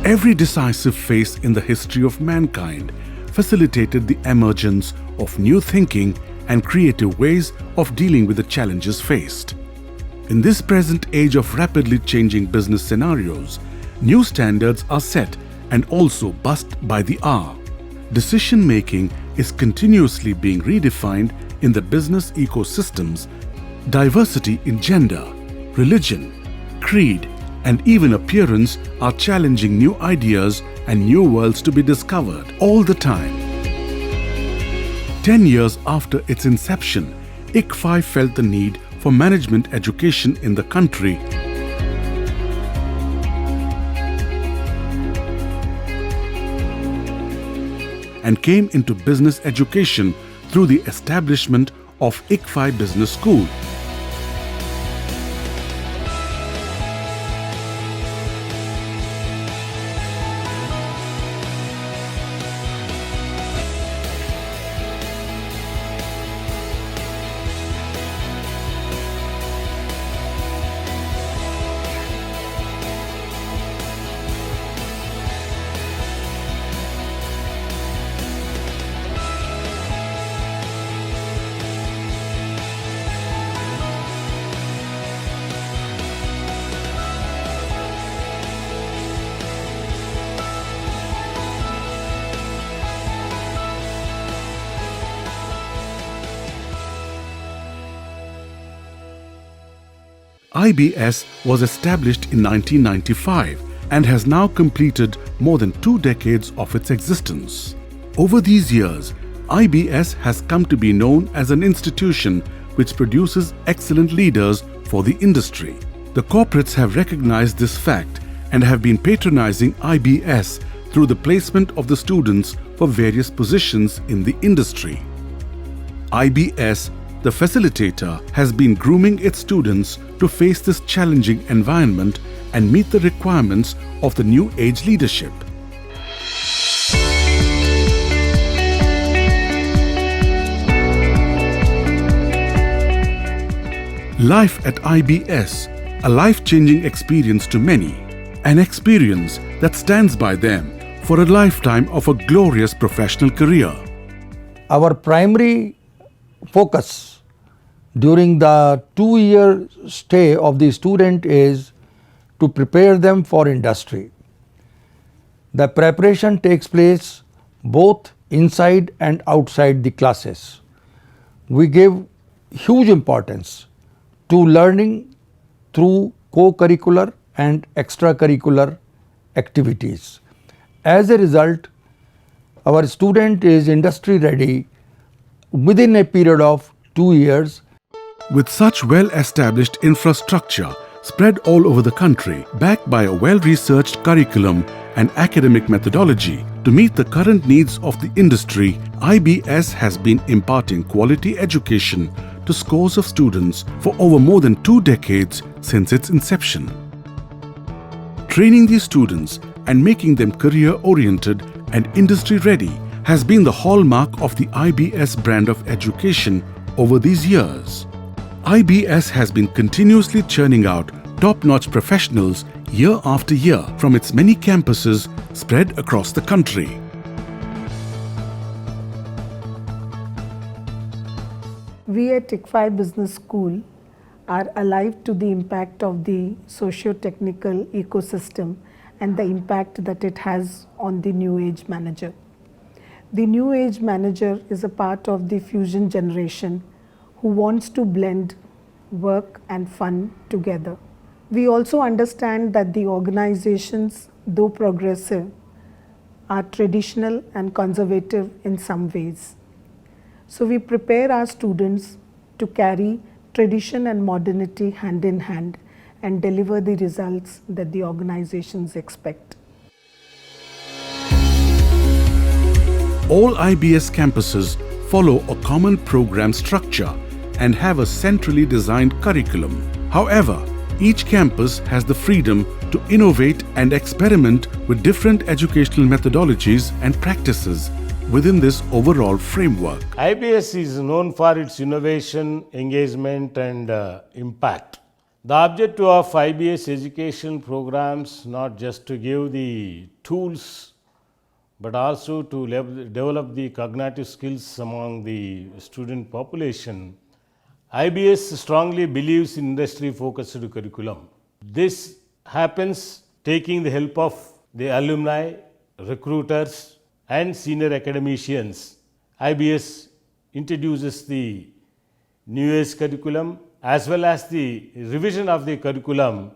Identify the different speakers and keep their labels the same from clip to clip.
Speaker 1: Every decisive phase in the history of mankind facilitated the emergence of new thinking and creative ways of dealing with the challenges faced. In this present age of rapidly changing business scenarios, new standards are set and also buzzed by the hour. Decision-making is continuously being redefined in the business ecosystems. Diversity in gender, religion, creed, and even appearance are challenging new ideas and new worlds to be discovered all the time. 10 years after its inception, ICFAI felt the need for management education in the country and came into business education through the establishment of ICFAI Business School. IBS was established in 1995 and has now completed more than 2 decades of its existence. Over these years, IBS has come to be known as an institution which produces excellent leaders for the industry. The corporates have recognized this fact and have been patronizing IBS through the placement of the students for various positions in the industry. IBS, the facilitator, has been grooming its students to face this challenging environment and meet the requirements of the new age leadership. Life at IBS, a life-changing experience to many, an experience that stands by them for a lifetime of a glorious professional career.
Speaker 2: Our primary focus during the 2-year stay of the student is to prepare them for industry. The preparation takes place both inside and outside the classes. We give huge importance to learning through co-curricular and extracurricular activities. As a result, our student is industry ready within a period of 2 years.
Speaker 1: With such well-established infrastructure spread all over the country, backed by a well-researched curriculum and academic methodology, to meet the current needs of the industry, IBS has been imparting quality education to scores of students for over more than 2 decades since its inception. Training these students and making them career-oriented and industry-ready has been the hallmark of the IBS brand of education over these years. IBS has been continuously churning out top-notch professionals year after year from its many campuses spread across the country.
Speaker 3: We at ICFAI Business School are alive to the impact of the socio-technical ecosystem and the impact that it has on the new age manager. The new age manager is a part of the fusion generation who wants to blend work and fun together. We also understand that the organizations, though progressive, are traditional and conservative in some ways. So we prepare our students to carry tradition and modernity hand in hand and deliver the results that the organizations expect.
Speaker 1: All IBS campuses follow a common program structure and have a centrally designed curriculum. However, each campus has the freedom to innovate and experiment with different educational methodologies and practices within this overall framework.
Speaker 4: IBS is known for its innovation, engagement and impact. The objective of IBS education programs not just to give the tools but also to develop the cognitive skills among the student population. IBS strongly believes in industry-focused curriculum. This happens taking the help of the alumni, recruiters and senior academicians. IBS introduces the new age curriculum as well as the revision of the curriculum.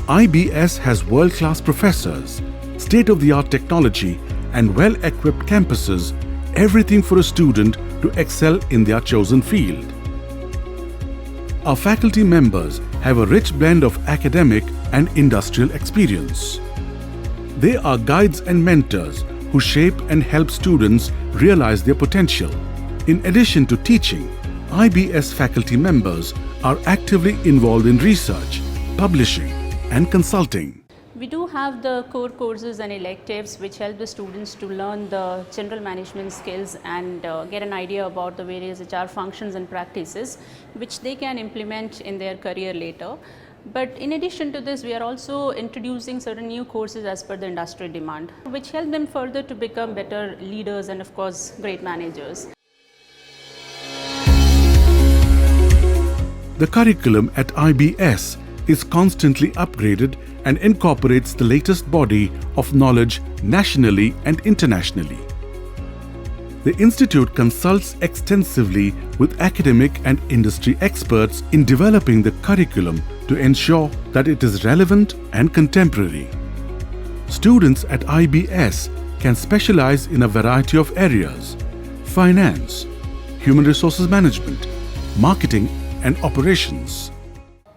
Speaker 1: IBS has world-class professors, state-of-the-art technology and well-equipped campuses, everything for a student to excel in their chosen field. Our faculty members have a rich blend of academic and industrial experience. They are guides and mentors who shape and help students realize their potential. In addition to teaching, IBS faculty members are actively involved in research, publishing, and consulting.
Speaker 5: We do have the core courses and electives which help the students to learn the general management skills and get an idea about the various HR functions and practices which they can implement in their career later. But in addition to this, we are also introducing certain new courses as per the industry demand, which help them further to become better leaders and of course great managers.
Speaker 1: The curriculum at IBS is constantly upgraded and incorporates the latest body of knowledge nationally and internationally. The institute consults extensively with academic and industry experts in developing the curriculum to ensure that it is relevant and contemporary. Students at IBS can specialize in a variety of areas: finance, human resources management, marketing and operations.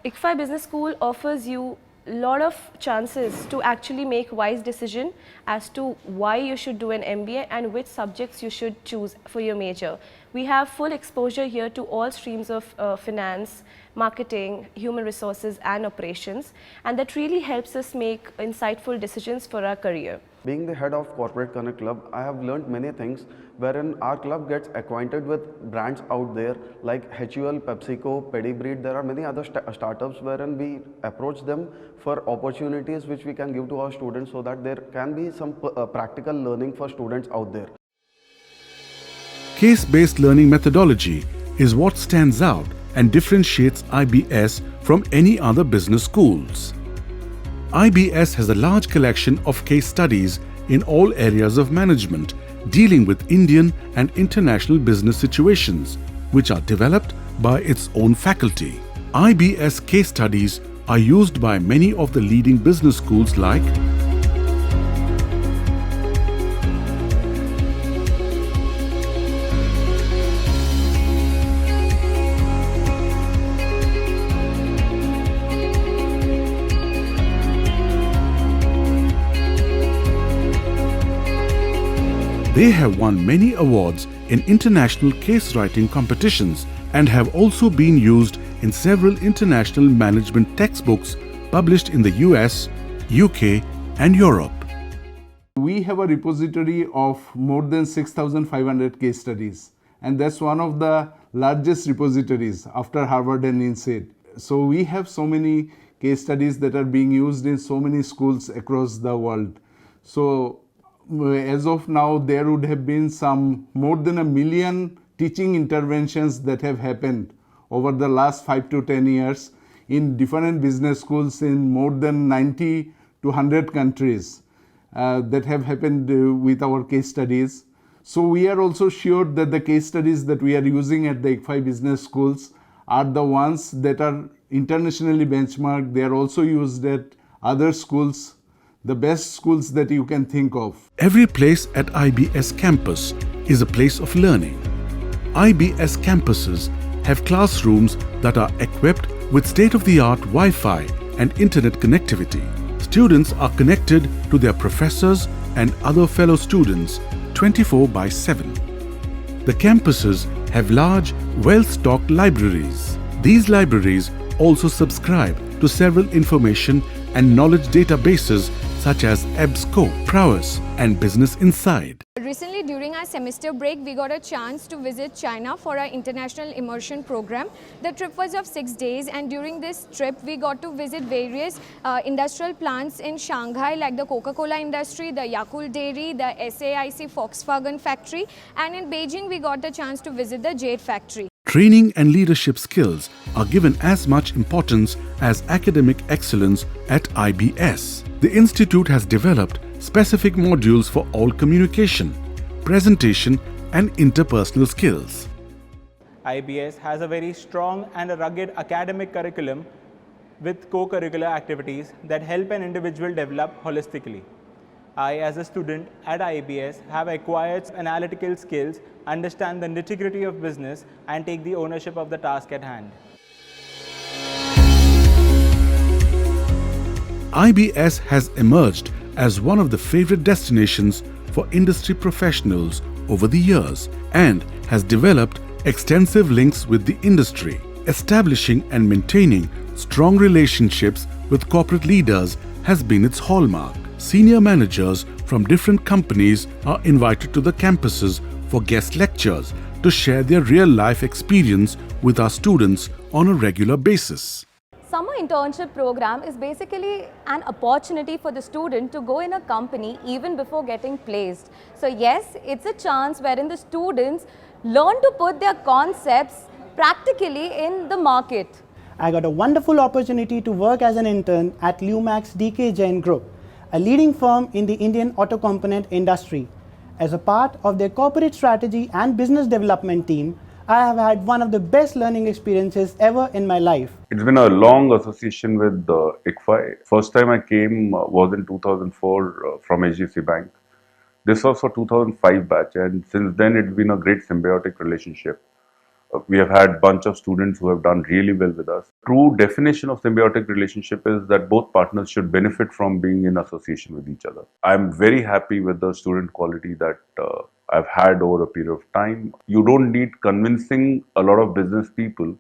Speaker 6: ICFAI Business School offers you a lot of chances to actually make wise decision as to why you should do an MBA and which subjects you should choose for your major. We have full exposure here to all streams of finance, marketing, human resources and operations, and that really helps us make insightful decisions for our career.
Speaker 7: Being the head of Corporate Connect Club, I have learned many things wherein our club gets acquainted with brands out there like HUL, PepsiCo, Pedigree. There are many other startups wherein we approach them for opportunities which we can give to our students so that there can be some practical learning for students out there.
Speaker 1: Case-based learning methodology is what stands out and differentiates IBS from any other business schools. IBS has a large collection of case studies in all areas of management, dealing with Indian and international business situations, which are developed by its own faculty. IBS case studies are used by many of the leading business schools like They have won many awards in international case writing competitions and have also been used in several international management textbooks published in the US, UK, and Europe.
Speaker 8: We have a repository of more than 6,500 case studies, and that's one of the largest repositories after Harvard and INSEAD. So we have so many case studies that are being used in so many schools across the world. So as of now, there would have been some more than 1 million teaching interventions that have happened over the last 5 to 10 years in different business schools in more than 90 to 100 countries that have happened with our case studies. So we are also sure that the case studies that we are using at the ICFAI business schools are the ones that are internationally benchmarked. They are also used at other schools, the best schools that you can think of.
Speaker 1: Every place at IBS campus is a place of learning. IBS campuses have classrooms that are equipped with state-of-the-art Wi-Fi and internet connectivity. Students are connected to their professors and other fellow students 24/7. The campuses have large, well-stocked libraries. These libraries also subscribe to several information and knowledge databases such as EBSCO, Prowess, and Business Inside.
Speaker 9: Recently, during our semester break, we got a chance to visit China for our international immersion program. The trip was of 6 days, and during this trip, we got to visit various industrial plants in Shanghai, like the Coca-Cola industry, the Yakult Dairy, the SAIC Volkswagen factory, and in Beijing, we got the chance to visit the Jade factory.
Speaker 1: Training and leadership skills are given as much importance as academic excellence at IBS. The institute has developed specific modules for all communication, presentation, and interpersonal skills.
Speaker 10: IBS has a very strong and a rugged academic curriculum with co-curricular activities that help an individual develop holistically. I, as a student at IBS, have acquired analytical skills, understand the nitty-gritty of business, and take the ownership of the task at hand.
Speaker 1: IBS has emerged as one of the favorite destinations for industry professionals over the years and has developed extensive links with the industry. Establishing and maintaining strong relationships with corporate leaders has been its hallmark. Senior managers from different companies are invited to the campuses for guest lectures to share their real-life experience with our students on a regular basis.
Speaker 11: Summer internship program is basically an opportunity for the student to go in a company even before getting placed. So yes, it's a chance wherein the students learn to put their concepts practically in the market.
Speaker 12: I got a wonderful opportunity to work as an intern at Lumax DK Jain Group, a leading firm in the Indian auto component industry. As a part of their corporate strategy and business development team, I have had one of the best learning experiences ever in my life.
Speaker 13: It's been a long association with ICFAI. First time I came was in 2004 from HDFC Bank. This was for 2005 batch, and since then it's been a great symbiotic relationship. We have had a bunch of students who have done really well with us. True definition of symbiotic relationship is that both partners should benefit from being in association with each other. I'm very happy with the student quality that I've had over a period of time. You don't need convincing a lot of business people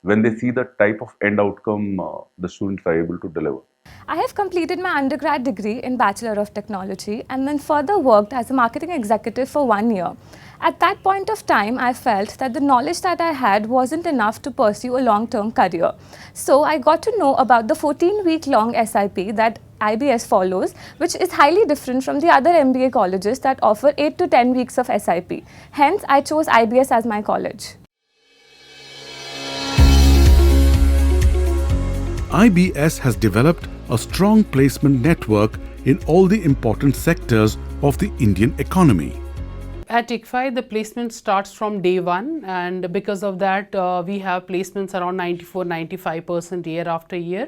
Speaker 13: when they see the type of end outcome the students are able to deliver.
Speaker 9: I have completed my undergrad degree in Bachelor of Technology and then further worked as a marketing executive for 1 year. At that point of time, I felt that the knowledge that I had wasn't enough to pursue a long-term career. So I got to know about the 14-week-long SIP that IBS follows, which is highly different from the other MBA colleges that offer 8 to 10 weeks of SIP. Hence, I chose IBS as my college.
Speaker 1: IBS has developed a strong placement network in all the important sectors of the Indian economy.
Speaker 14: At ICFAI, the placement starts from day one, and because of that, we have placements around 94-95% year after year.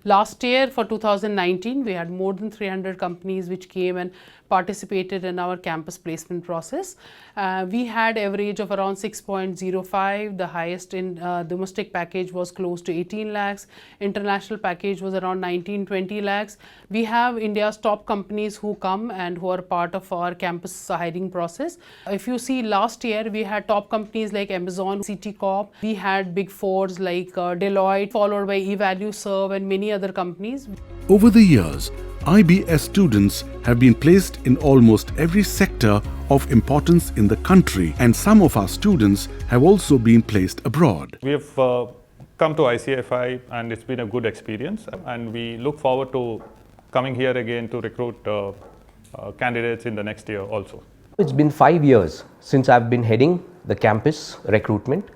Speaker 14: Last year, for 2019, we had more than 300 companies which came and participated in our campus placement process. We had average of around 6.05. The highest in domestic package was close to 18 lakhs. International package was around 19-20 lakhs. We have India's top companies who come and who are part of our campus hiring process. If you see last year, we had top companies like Amazon, CT Corp. We had big fours like Deloitte, followed by eValueServe and many other companies.
Speaker 1: Over the years, IBS students have been placed in almost every sector of importance in the country, and some of our students have also been placed abroad.
Speaker 15: We have come to ICFAI and it's been a good experience, and we look forward to coming here again to recruit candidates in the next year also.
Speaker 16: It's been 5 years since I've been heading the campus recruitment,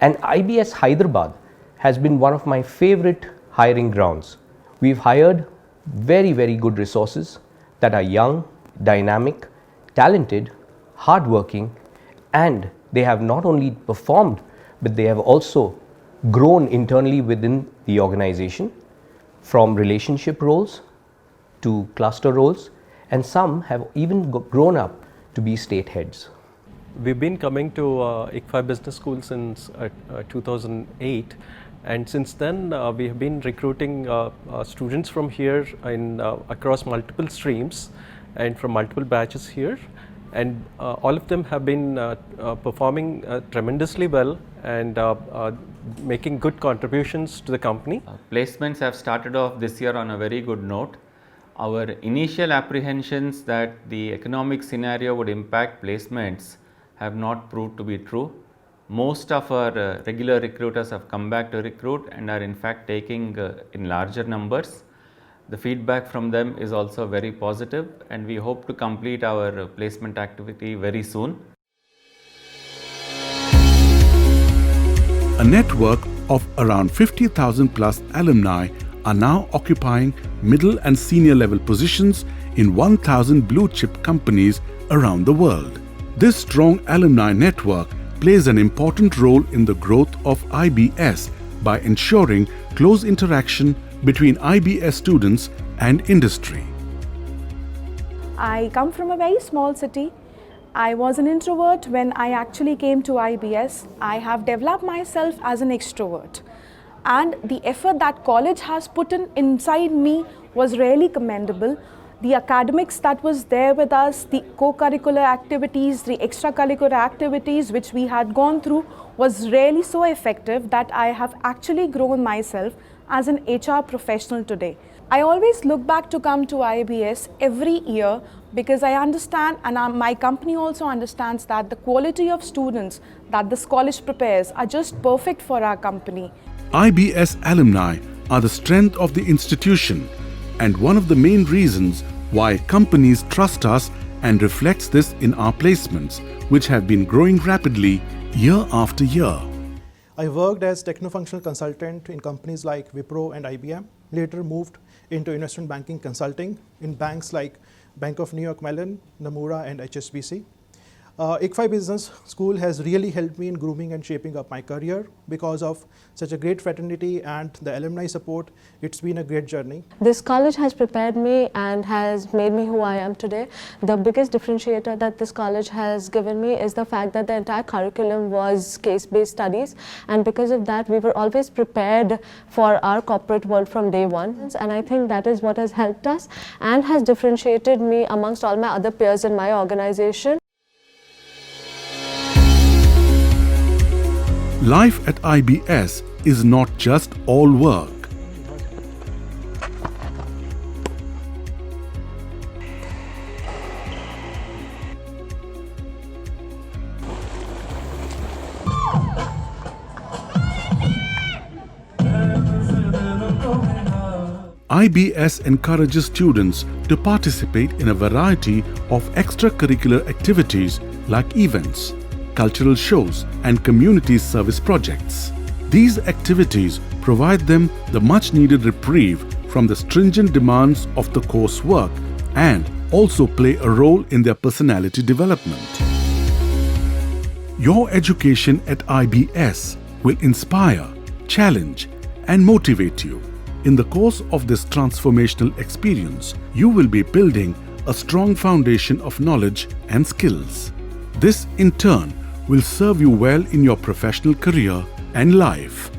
Speaker 16: and IBS Hyderabad has been one of my favorite hiring grounds. We've hired very, very good resources that are young, dynamic, talented, hardworking, and they have not only performed, but they have also grown internally within the organization, from relationship roles to cluster roles, and some have even grown up to be state heads.
Speaker 17: We've been coming to ICFAI Business School since 2008, and since then we have been recruiting students from here in across multiple streams and from multiple batches here, and all of them have been performing tremendously well and making good contributions to the company.
Speaker 18: Placements have started off this year on a very good note. Our initial apprehensions that the economic scenario would impact placements have not proved to be true. Most of our regular recruiters have come back to recruit and are in fact taking in larger numbers. The feedback from them is also very positive, and we hope to complete our placement activity very soon.
Speaker 1: A network of around 50,000 plus alumni are now occupying middle and senior level positions in 1,000 blue chip companies around the world. This strong alumni network plays an important role in the growth of IBS by ensuring close interaction between IBS students and industry.
Speaker 19: I come from a very small city. I was an introvert when I actually came to IBS. I have developed myself as an extrovert, and the effort that college has put in inside me was really commendable. The academics that was there with us, the co-curricular activities, the extracurricular activities which we had gone through was really so effective that I have actually grown myself as an HR professional today. I always look back to come to IBS every year because I understand, and my company also understands, that the quality of students that this college prepares are just perfect for our company.
Speaker 1: IBS alumni are the strength of the institution and one of the main reasons why companies trust us, and reflects this in our placements, which have been growing rapidly year after year.
Speaker 20: I worked as techno-functional consultant in companies like Wipro and IBM, later moved into investment banking consulting in banks like Bank of New York Mellon, Nomura and HSBC. ICFAI Business School has really helped me in grooming and shaping up my career. Because of such a great fraternity and the alumni support, it's been a great journey.
Speaker 21: This college has prepared me and has made me who I am today. The biggest differentiator that this college has given me is the fact that the entire curriculum was case-based studies, and because of that we were always prepared for our corporate world from day one, and I think that is what has helped us and has differentiated me amongst all my other peers in my organization.
Speaker 1: Life at IBS is not just all work. IBS encourages students to participate in a variety of extracurricular activities like events, cultural shows and community service projects. These activities provide them the much needed reprieve from the stringent demands of the coursework and also play a role in their personality development. Your education at IBS will inspire, challenge and motivate you. In the course of this transformational experience, you will be building a strong foundation of knowledge and skills. This, in turn, will serve you well in your professional career and life.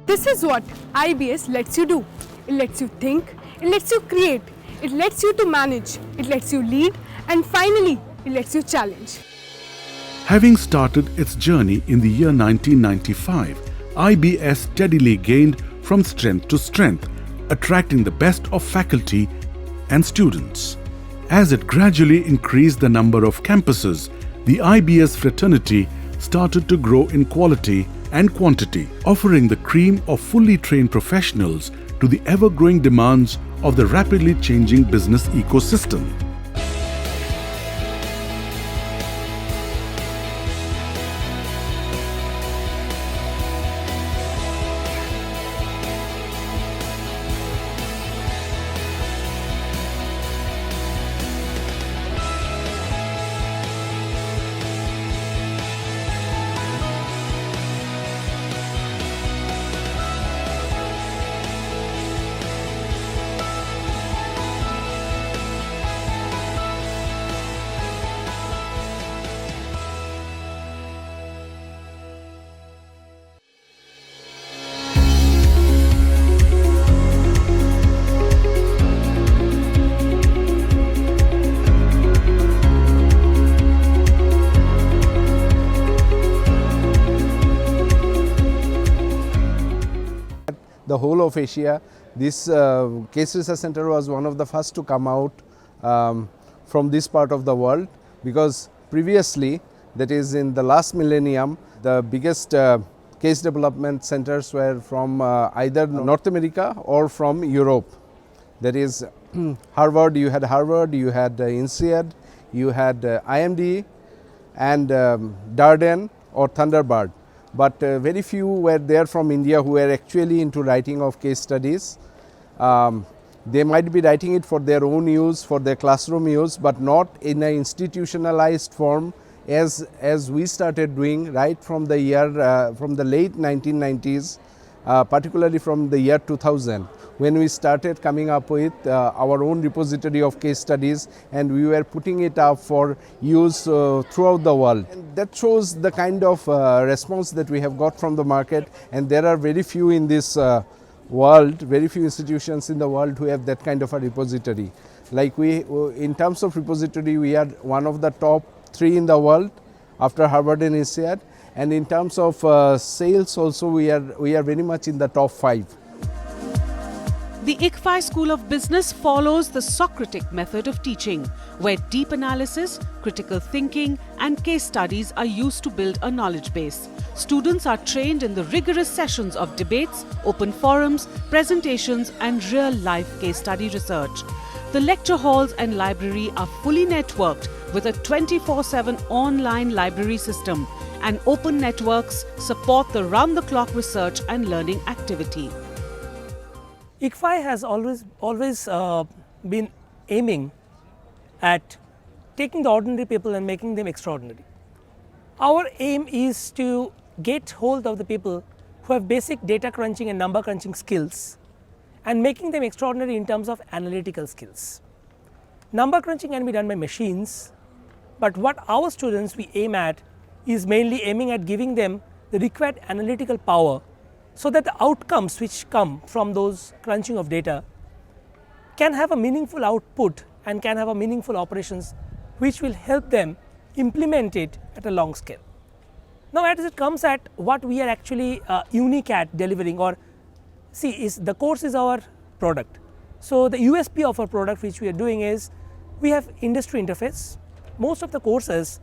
Speaker 2: This is what IBS lets you do. It lets you think, it lets you create, it lets you to manage, it lets you lead, and finally, it lets you challenge.
Speaker 1: Having started its journey in the year 1995, IBS steadily gained from strength to strength, attracting the best of faculty and students. As it gradually increased the number of campuses, the IBS fraternity started to grow in quality and quantity, offering the cream of fully trained professionals to the ever-growing demands of the rapidly changing business ecosystem.
Speaker 8: The whole of Asia, this Case Research Center was one of the first to come out from this part of the world, because previously, that is in the last millennium, the biggest case development centers were from either North America or from Europe. That is Harvard, you had INSEAD, you had IMD and Darden or Thunderbird. But very few were there from India who were actually into writing of case studies. They might be writing it for their own use, for their classroom use, but not in an institutionalized form as we started doing right from the year, from the late 1990s, particularly from the year 2000, when we started coming up with our own repository of case studies, and we were putting it up for use throughout the world. And that shows the kind of response that we have got from the market, and there are very few in this world, very few institutions in the world who have that kind of a repository. Like in terms of repository, we are one of the top 3 in the world after Harvard and INSEAD, and in terms of sales also we are very much in the top 5.
Speaker 22: The ICFAI School of Business follows the Socratic method of teaching, where deep analysis, critical thinking, and case studies are used to build a knowledge base. Students are trained in the rigorous sessions of debates, open forums, presentations, and real-life case study research. The lecture halls and library are fully networked with a 24/7 online library system, and open networks support the round-the-clock research and learning activity.
Speaker 23: ICFAI has always been aiming at taking the ordinary people and making them extraordinary. Our aim is to get hold of the people who have basic data crunching and number crunching skills and making them extraordinary in terms of analytical skills. Number crunching can be done by machines, but what our students we aim at is mainly aiming at giving them the required analytical power, so that the outcomes which come from those crunching of data can have a meaningful output and can have a meaningful operations which will help them implement it at a long scale. Now, as it comes at what we are actually unique at delivering, or the course is our product. So, the USP of our product which we are doing is we have industry interface. Most of the courses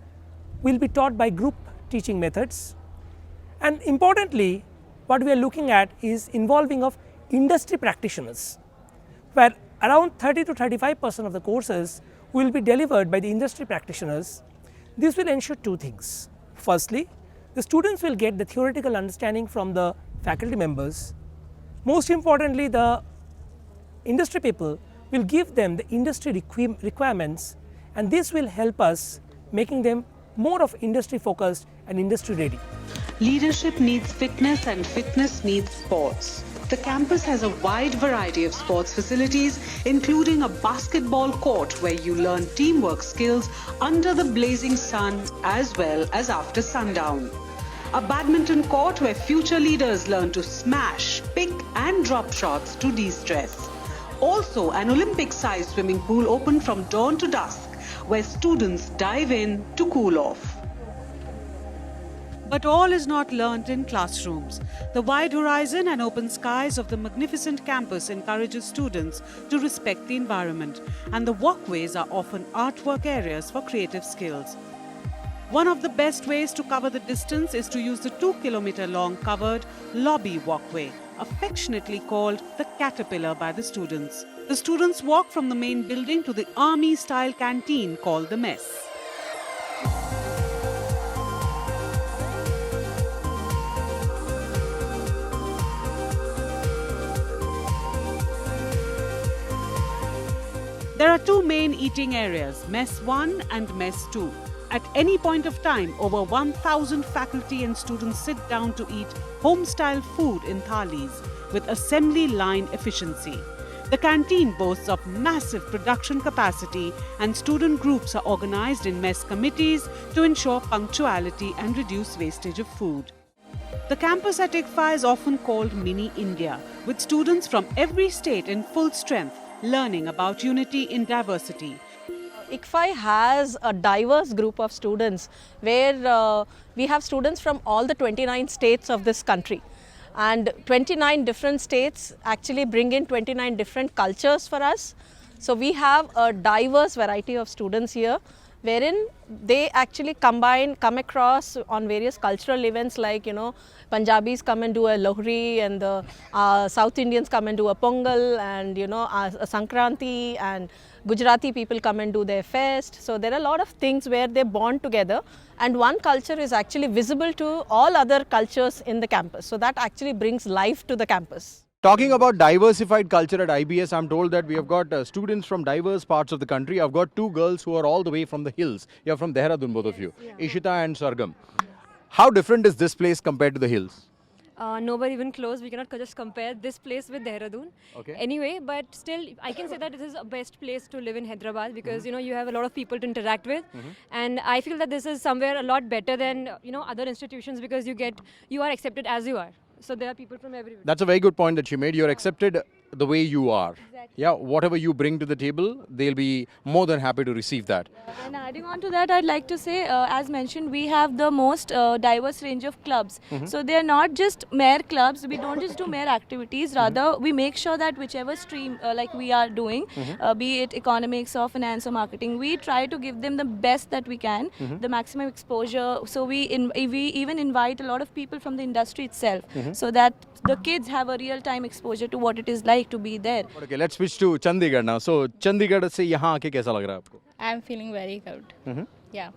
Speaker 23: will be taught by group teaching methods, and importantly, what we are looking at is involving of industry practitioners, where around 30 to 35% of the courses will be delivered by the industry practitioners. This will ensure 2 things. Firstly, the students will get the theoretical understanding from the faculty members. Most importantly, the industry people will give them the industry requirements, and this will help us making them more of industry focused and industry ready.
Speaker 22: Leadership needs fitness and fitness needs sports. The campus has a wide variety of sports facilities, including a basketball court where you learn teamwork skills under the blazing sun as well as after sundown. A badminton court where future leaders learn to smash, pick and drop shots to de-stress. Also, an Olympic-sized swimming pool open from dawn to dusk, where students dive in to cool off. But all is not learnt in classrooms. The wide horizon and open skies of the magnificent campus encourages students to respect the environment, and the walkways are often artwork areas for creative skills. One of the best ways to cover the distance is to use the 2-kilometer-long covered lobby walkway, affectionately called the Caterpillar by the students. The students walk from the main building to the army-style canteen called the Mess. There are two main eating areas, Mess 1 and Mess 2. At any point of time, over 1,000 faculty and students sit down to eat home-style food in thalis with assembly line efficiency. The canteen boasts of massive production capacity, and student groups are organized in mess committees to ensure punctuality and reduce wastage of food. The campus at ICFAI is often called Mini India, with students from every state in full strength learning about unity in diversity.
Speaker 3: ICFAI has a diverse group of students where we have students from all the 29 states of this country. And 29 different states actually bring in 29 different cultures for us. So we have a diverse variety of students here, wherein they actually come across on various cultural events like, Punjabis come and do a Lohri, and the South Indians come and do a Pongal, and a Sankranti, and Gujarati people come and do their fest. So there are a lot of things where they bond together, and one culture is actually visible to all other cultures in the campus. So that actually brings life to the campus.
Speaker 4: Talking about diversified culture at IBS, I'm told that we have got students from diverse parts of the country. I've got two girls who are all the way from the hills. You're from Dehradun, both of you, Ishita and Sargam. How different is this place compared to the hills?
Speaker 5: Nowhere even close. We cannot just compare this place with Dehradun.
Speaker 4: Okay.
Speaker 5: Anyway, but still, I can say that this is the best place to live in Hyderabad because you have a lot of people to interact with, and I feel that this is somewhere a lot better than other institutions because you are accepted as you are. So there are people from everywhere.
Speaker 4: That's a very good point that she made. You're accepted the way you are.
Speaker 5: Exactly.
Speaker 4: Yeah, whatever you bring to the table, they'll be more than happy to receive that.
Speaker 5: And adding on to that, I'd like to say, as mentioned, we have the most diverse range of clubs. So they're not just mere clubs. We don't just do mere activities. Rather, we make sure that whichever stream like we are doing, be it economics or finance or marketing, we try to give them the best that we can, the maximum exposure. So we even invite a lot of people from the industry itself, so that the kids have a real-time exposure to what it is like to be there.
Speaker 4: Okay, let's switch to Chandigarh now. So Chandigarh से यहाँ आके कैसा लग रहा है आपको?
Speaker 24: I'm feeling very good. Yeah.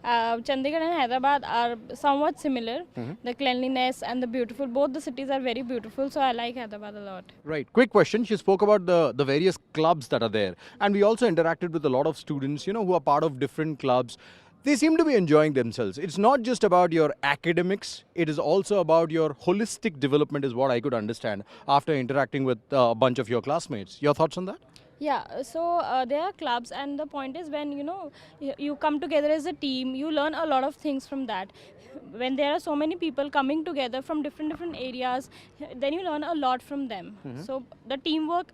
Speaker 24: Chandigarh and Hyderabad are somewhat similar. The cleanliness and the beautiful, both the cities are very beautiful, so I like Hyderabad a lot.
Speaker 4: Right. Quick question. She spoke about the various clubs that are there. And we also interacted with a lot of students, who are part of different clubs. They seem to be enjoying themselves. It's not just about your academics. It is also about your holistic development is what I could understand after interacting with a bunch of your classmates. Your thoughts on that?
Speaker 24: Yeah, so there are clubs, and the point is when you come together as a team, you learn a lot of things from that. When there are so many people coming together from different areas, then you learn a lot from them. So the teamwork,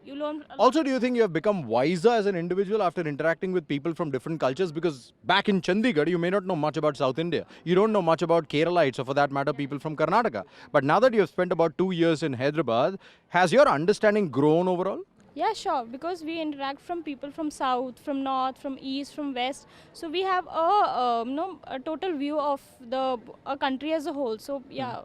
Speaker 24: you learn a lot.
Speaker 4: Also, do you think you have become wiser as an individual after interacting with people from different cultures? Because back in Chandigarh, you may not know much about South India. You don't know much about Keralites, or for that matter, people from Karnataka. But now that you have spent about 2 years in Hyderabad, has your understanding grown overall?
Speaker 24: Yeah, sure, because we interact from people from south, from north, from east, from west. So we have a total view of a country as a whole. So yeah.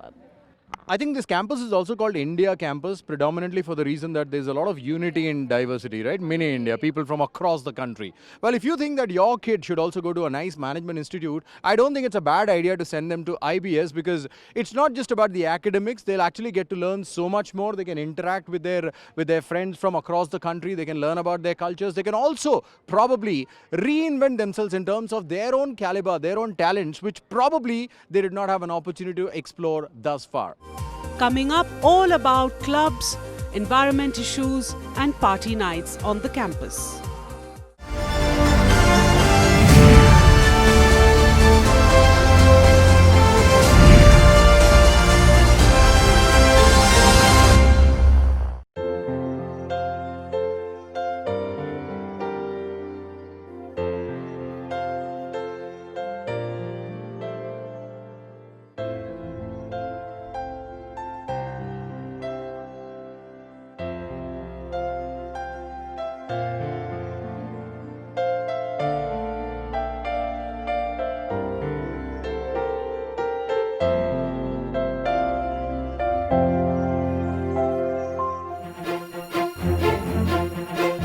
Speaker 4: I think this campus is also called India campus, predominantly for the reason that there's a lot of unity in diversity, right? Mini India, people from across the country. Well, if you think that your kid should also go to a nice management institute, I don't think it's a bad idea to send them to IBS, because it's not just about the academics. They'll actually get to learn so much more. They can interact with their friends from across the country. They can learn about their cultures. They can also probably reinvent themselves in terms of their own caliber, their own talents, which probably they did not have an opportunity to explore thus far.
Speaker 22: Coming up, all about clubs, environment issues and party nights on the campus.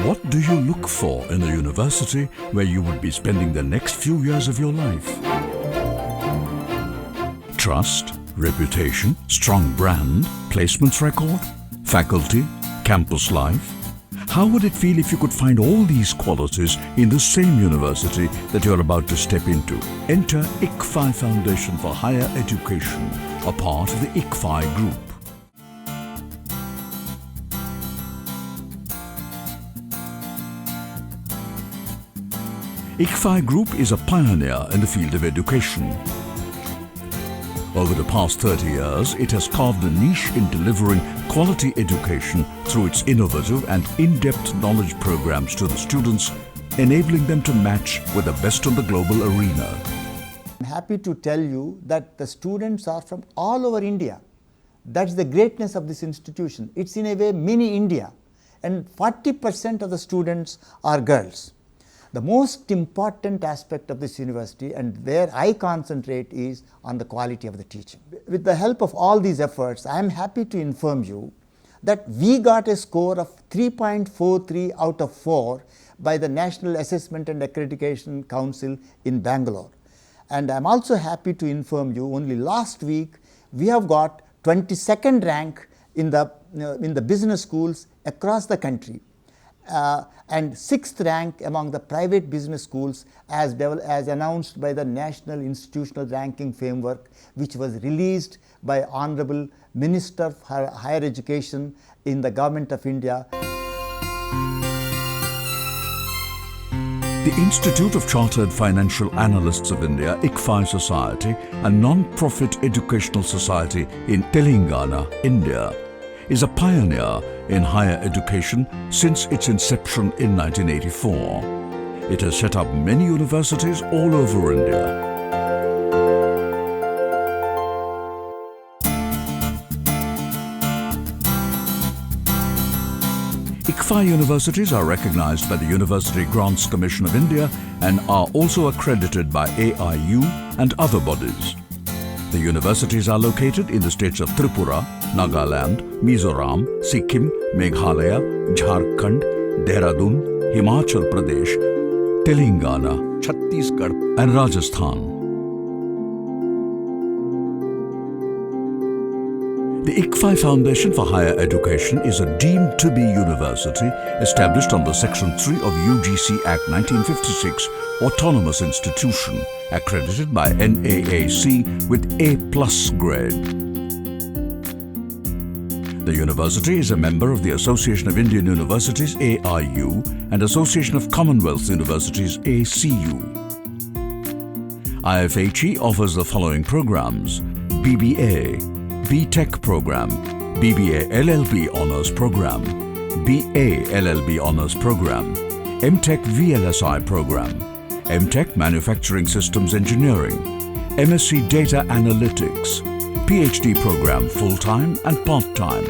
Speaker 1: What do you look for in a university where you would be spending the next few years of your life? Trust, reputation, strong brand, placements record, faculty, campus life. How would it feel if you could find all these qualities in the same university that you're about to step into? Enter ICFAI Foundation for Higher Education, a part of the ICFAI Group. ICFAI Group is a pioneer in the field of education. Over the past 30 years, it has carved a niche in delivering quality education through its innovative and in-depth knowledge programs to the students, enabling them to match with the best on the global arena.
Speaker 6: I'm happy to tell you that the students are from all over India. That's the greatness of this institution. It's in a way mini India, and 40% of the students are girls. The most important aspect of this university, and where I concentrate, is on the quality of the teaching. With the help of all these efforts, I am happy to inform you that we got a score of 3.43 out of 4 by the National Assessment and Accreditation Council in Bangalore. And I am also happy to inform you, only last week we have got 22nd rank in the business schools across the country. And 6th rank among the private business schools as announced by the National Institutional Ranking Framework, which was released by Honorable Minister of Higher Education in the Government of India.
Speaker 1: The Institute of Chartered Financial Analysts of India, ICFAI Society, a non-profit educational society in Telangana, India, is a pioneer in higher education since its inception in 1984. It has set up many universities all over India. ICFAI universities are recognized by the University Grants Commission of India and are also accredited by AIU and other bodies. The universities are located in the states of Tripura, Nagaland, Mizoram, Sikkim, Meghalaya, Jharkhand, Dehradun, Himachal Pradesh, Telangana, Chhattisgarh and Rajasthan. The ICFAI Foundation for Higher Education is a deemed to be university established under Section 3 of UGC Act 1956, autonomous institution, accredited by NAAC with A+ grade. The university is a member of the Association of Indian Universities AIU and Association of Commonwealth Universities ACU. IFHE offers the following programs: BBA, B.Tech program, BBA LLB Honours program, BA LLB Honours program, M.Tech VLSI program, M.Tech Manufacturing Systems Engineering, MSc Data Analytics, PhD program full-time and part-time,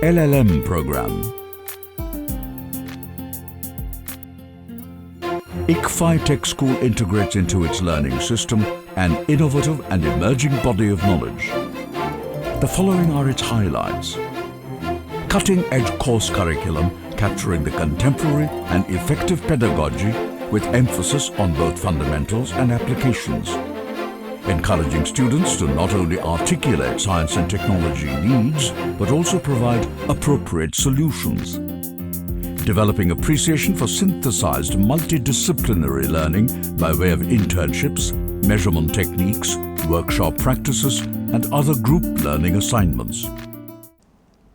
Speaker 1: LLM program. ICFAI Tech School integrates into its learning system an innovative and emerging body of knowledge. The following are its highlights. Cutting-edge course curriculum capturing the contemporary and effective pedagogy with emphasis on both fundamentals and applications. Encouraging students to not only articulate science and technology needs, but also provide appropriate solutions. Developing appreciation for synthesized multidisciplinary learning by way of internships, measurement techniques, workshop practices, and other group learning assignments.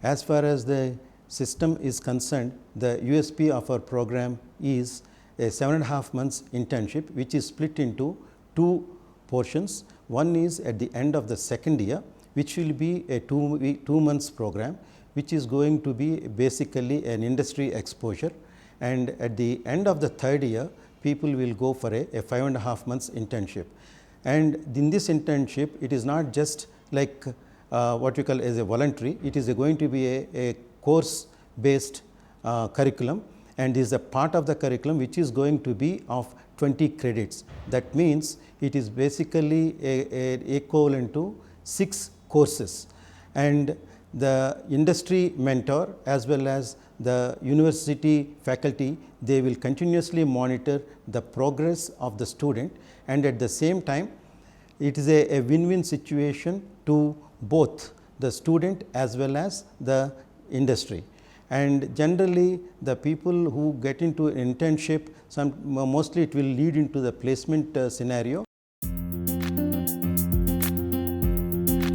Speaker 7: As far as the system is concerned, the USP of our program is a 7.5 months internship, which is split into 2 portions. One is at the end of the second year, which will be a 2 months program, which is going to be basically an industry exposure, and at the end of the third year, people will go for a 5.5 months internship. And in this internship, it is not just like what we call as a voluntary, it is going to be a course based curriculum, and is a part of the curriculum which is going to be of 20 credits. That means it is basically equivalent to 6 courses, and the industry mentor as well as the university faculty, they will continuously monitor the progress of the student, and at the same time it is a win-win situation to both the student as well as the industry. And generally the people who get into internship, mostly it will lead into the placement scenario.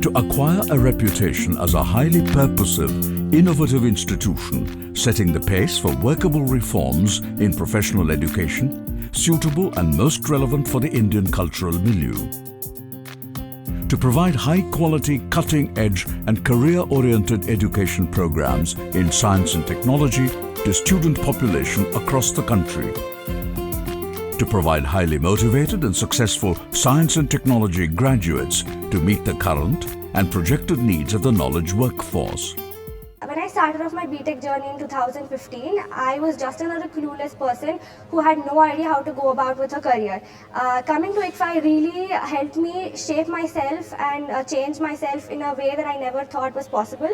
Speaker 1: To acquire a reputation as a highly purposive, innovative institution, setting the pace for workable reforms in professional education, suitable and most relevant for the Indian cultural milieu. To provide high-quality, cutting-edge and career-oriented education programs in science and technology to student population across the country. To provide highly motivated and successful science and technology graduates to meet the current and projected needs of the knowledge workforce.
Speaker 10: When I started off my BTech journey in 2015, I was just another clueless person who had no idea how to go about with a career. Coming to ICFAI really helped me shape myself and change myself in a way that I never thought was possible.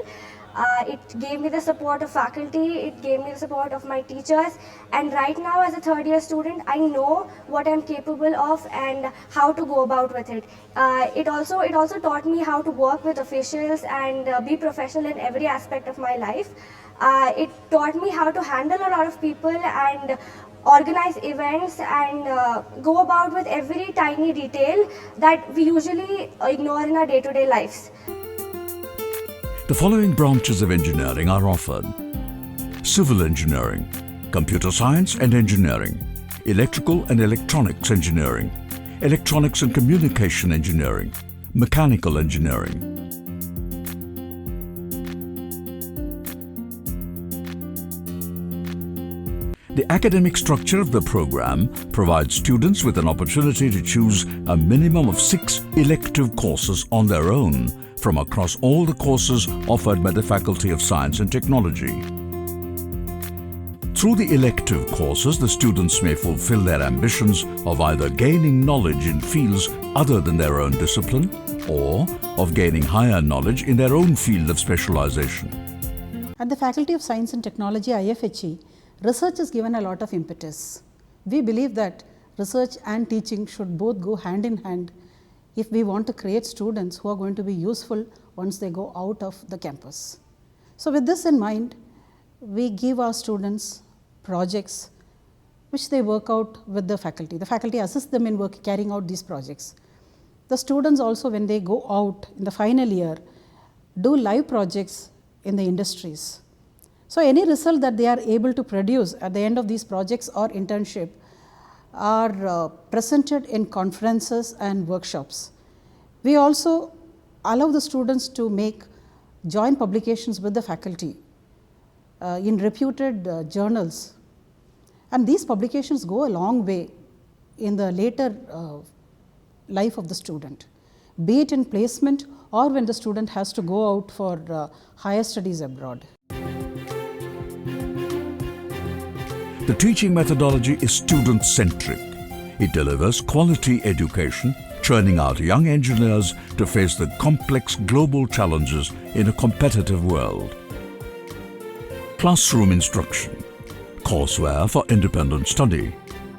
Speaker 10: It gave me the support of faculty, it gave me the support of my teachers, and right now as a third year student, I know what I'm capable of and how to go about with it. It also taught me how to work with officials and be professional in every aspect of my life. It taught me how to handle a lot of people and organize events and go about with every tiny detail that we usually ignore in our day-to-day lives.
Speaker 1: The following branches of engineering are offered: civil engineering, computer science and engineering, electrical and electronics engineering, electronics and communication engineering, mechanical engineering. The academic structure of the program provides students with an opportunity to choose a minimum of 6 elective courses on their own from across all the courses offered by the Faculty of Science and Technology. Through the elective courses, the students may fulfill their ambitions of either gaining knowledge in fields other than their own discipline or of gaining higher knowledge in their own field of specialization.
Speaker 11: At the Faculty of Science and Technology, IFHE, research is given a lot of impetus. We believe that research and teaching should both go hand in hand if we want to create students who are going to be useful once they go out of the campus. So with this in mind, we give our students projects which they work out with the faculty. The faculty assists them in carrying out these projects. The students also, when they go out in the final year, do live projects in the industries. So any result that they are able to produce at the end of these projects or internship are presented in conferences and workshops. We also allow the students to make joint publications with the faculty in reputed journals, and these publications go a long way in the later life of the student, be it in placement or when the student has to go out for higher studies abroad.
Speaker 1: The teaching methodology is student-centric. It delivers quality education,
Speaker 9: churning out young engineers to face the complex global challenges in a competitive world. Classroom instruction, courseware for independent study,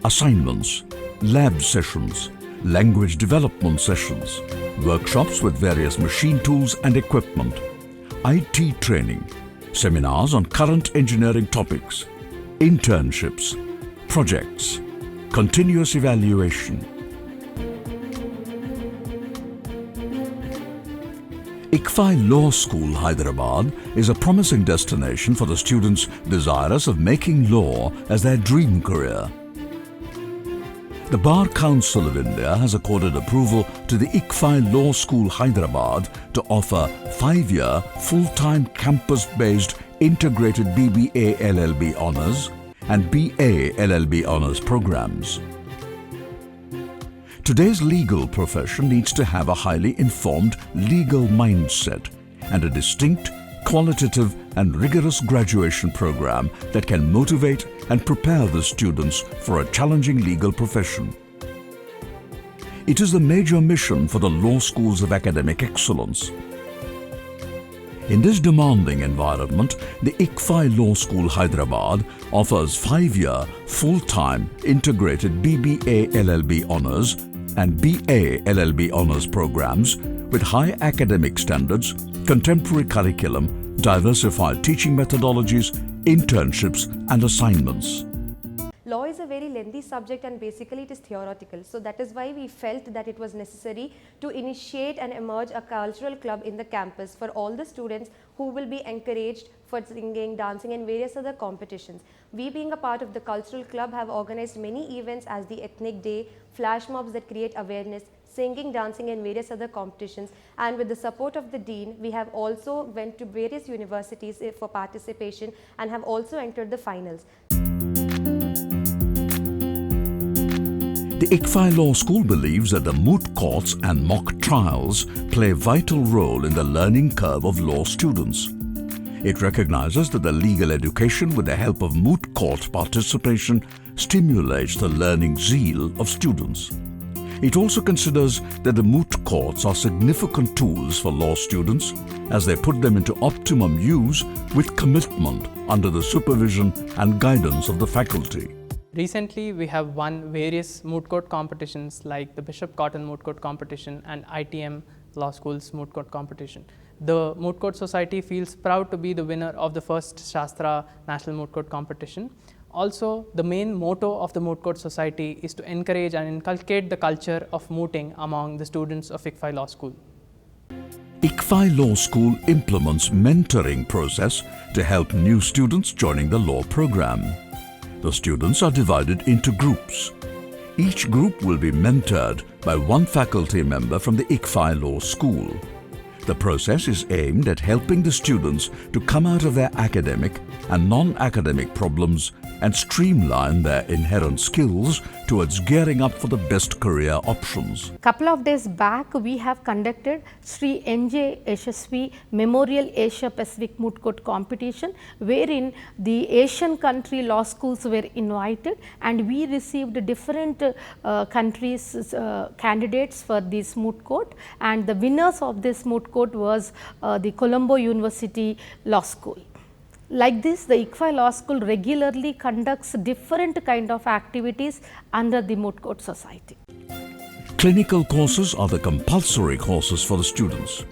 Speaker 9: assignments, lab sessions, language development sessions, workshops with various machine tools and equipment, IT training, seminars on current engineering topics, internships, projects, continuous evaluation. ICFAI Law School, Hyderabad is a promising destination for the students desirous of making law as their dream career. The Bar Council of India has accorded approval to the ICFAI Law School, Hyderabad to offer 5-year full-time campus-based integrated BBA LLB Honours and BA LLB Honours programs. Today's legal profession needs to have a highly informed legal mindset and a distinct, qualitative and rigorous graduation program that can motivate and prepare the students for a challenging legal profession. It is the major mission for the law schools of academic excellence. In this demanding environment, the ICFAI Law School, Hyderabad offers 5-year full-time integrated BBA LLB Honours and BA LLB Honours programs with high academic standards, contemporary curriculum, diversified teaching methodologies, internships and assignments.
Speaker 12: Law is a very lengthy subject and basically it is theoretical. So that is why we felt that it was necessary to initiate and emerge a cultural club in the campus for all the students who will be encouraged for singing, dancing and various other competitions. We being a part of the cultural club have organized many events as the Ethnic Day, flash mobs that create awareness, singing, dancing and various other competitions, and with the support of the Dean we have also went to various universities for participation and have also entered the finals.
Speaker 9: The ICFAI Law School believes that the moot courts and mock trials play a vital role in the learning curve of law students. It recognizes that the legal education with the help of moot court participation stimulates the learning zeal of students. It also considers that the moot courts are significant tools for law students as they put them into optimum use with commitment under the supervision and guidance of the faculty.
Speaker 13: Recently, we have won various moot court competitions like the Bishop Cotton Moot Court Competition and ITM Law School's Moot Court Competition. The Moot Court Society feels proud to be the winner of the first Shastra National Moot Court Competition. Also, the main motto of the Moot Court Society is to encourage and inculcate the culture of mooting among the students of ICFAI Law School.
Speaker 9: ICFAI Law School implements mentoring process to help new students joining the law program. The students are divided into groups. Each group will be mentored by one faculty member from the ICFAI Law School. The process is aimed at helping the students to come out of their academic and non-academic problems and streamline their inherent skills towards gearing up for the best career options.
Speaker 14: Couple of days back, we have conducted Sri N.J. Yashasvi Memorial Asia Pacific Moot Court Competition, wherein the Asian country law schools were invited and we received different countries' candidates for this moot court, and the winners of this moot court was the Colombo University Law School. Like this, the ICFAI Law School regularly conducts different kind of activities under the Moot Court Society.
Speaker 9: Clinical courses are the compulsory courses for the students.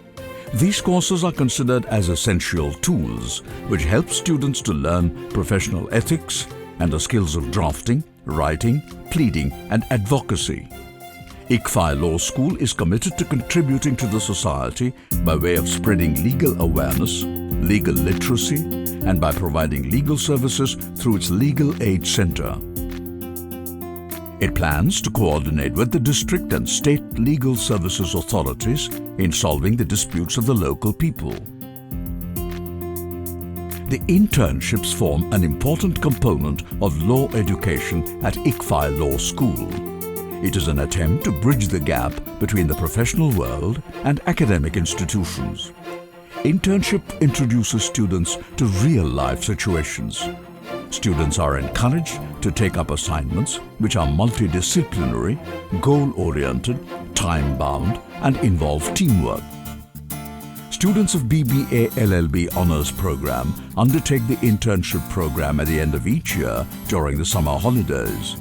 Speaker 9: These courses are considered as essential tools which help students to learn professional ethics and the skills of drafting, writing, pleading and advocacy. ICFAI Law School is committed to contributing to the society by way of spreading legal awareness, legal literacy, and by providing legal services through its Legal Aid Center. It plans to coordinate with the district and state legal services authorities in solving the disputes of the local people. The internships form an important component of law education at ICFAI Law School. It is an attempt to bridge the gap between the professional world and academic institutions. Internship introduces students to real-life situations. Students are encouraged to take up assignments which are multidisciplinary, goal-oriented, time-bound and involve teamwork. Students of BBA LLB Honours Programme undertake the internship program at the end of each year during the summer holidays.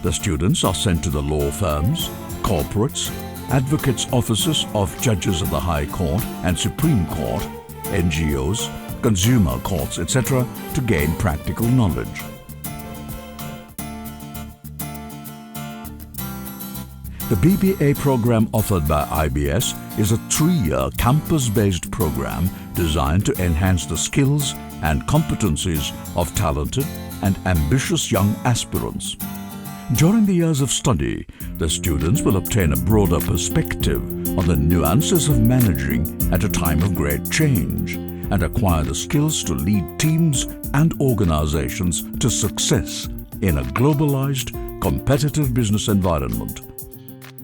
Speaker 9: The students are sent to the law firms, corporates, advocates' offices of judges of the High Court and Supreme Court, NGOs, consumer courts, etc. to gain practical knowledge. The BBA program offered by IBS is a 3-year campus-based program designed to enhance the skills and competencies of talented and ambitious young aspirants. During the years of study, the students will obtain a broader perspective on the nuances of managing at a time of great change and acquire the skills to lead teams and organizations to success in a globalized, competitive business environment.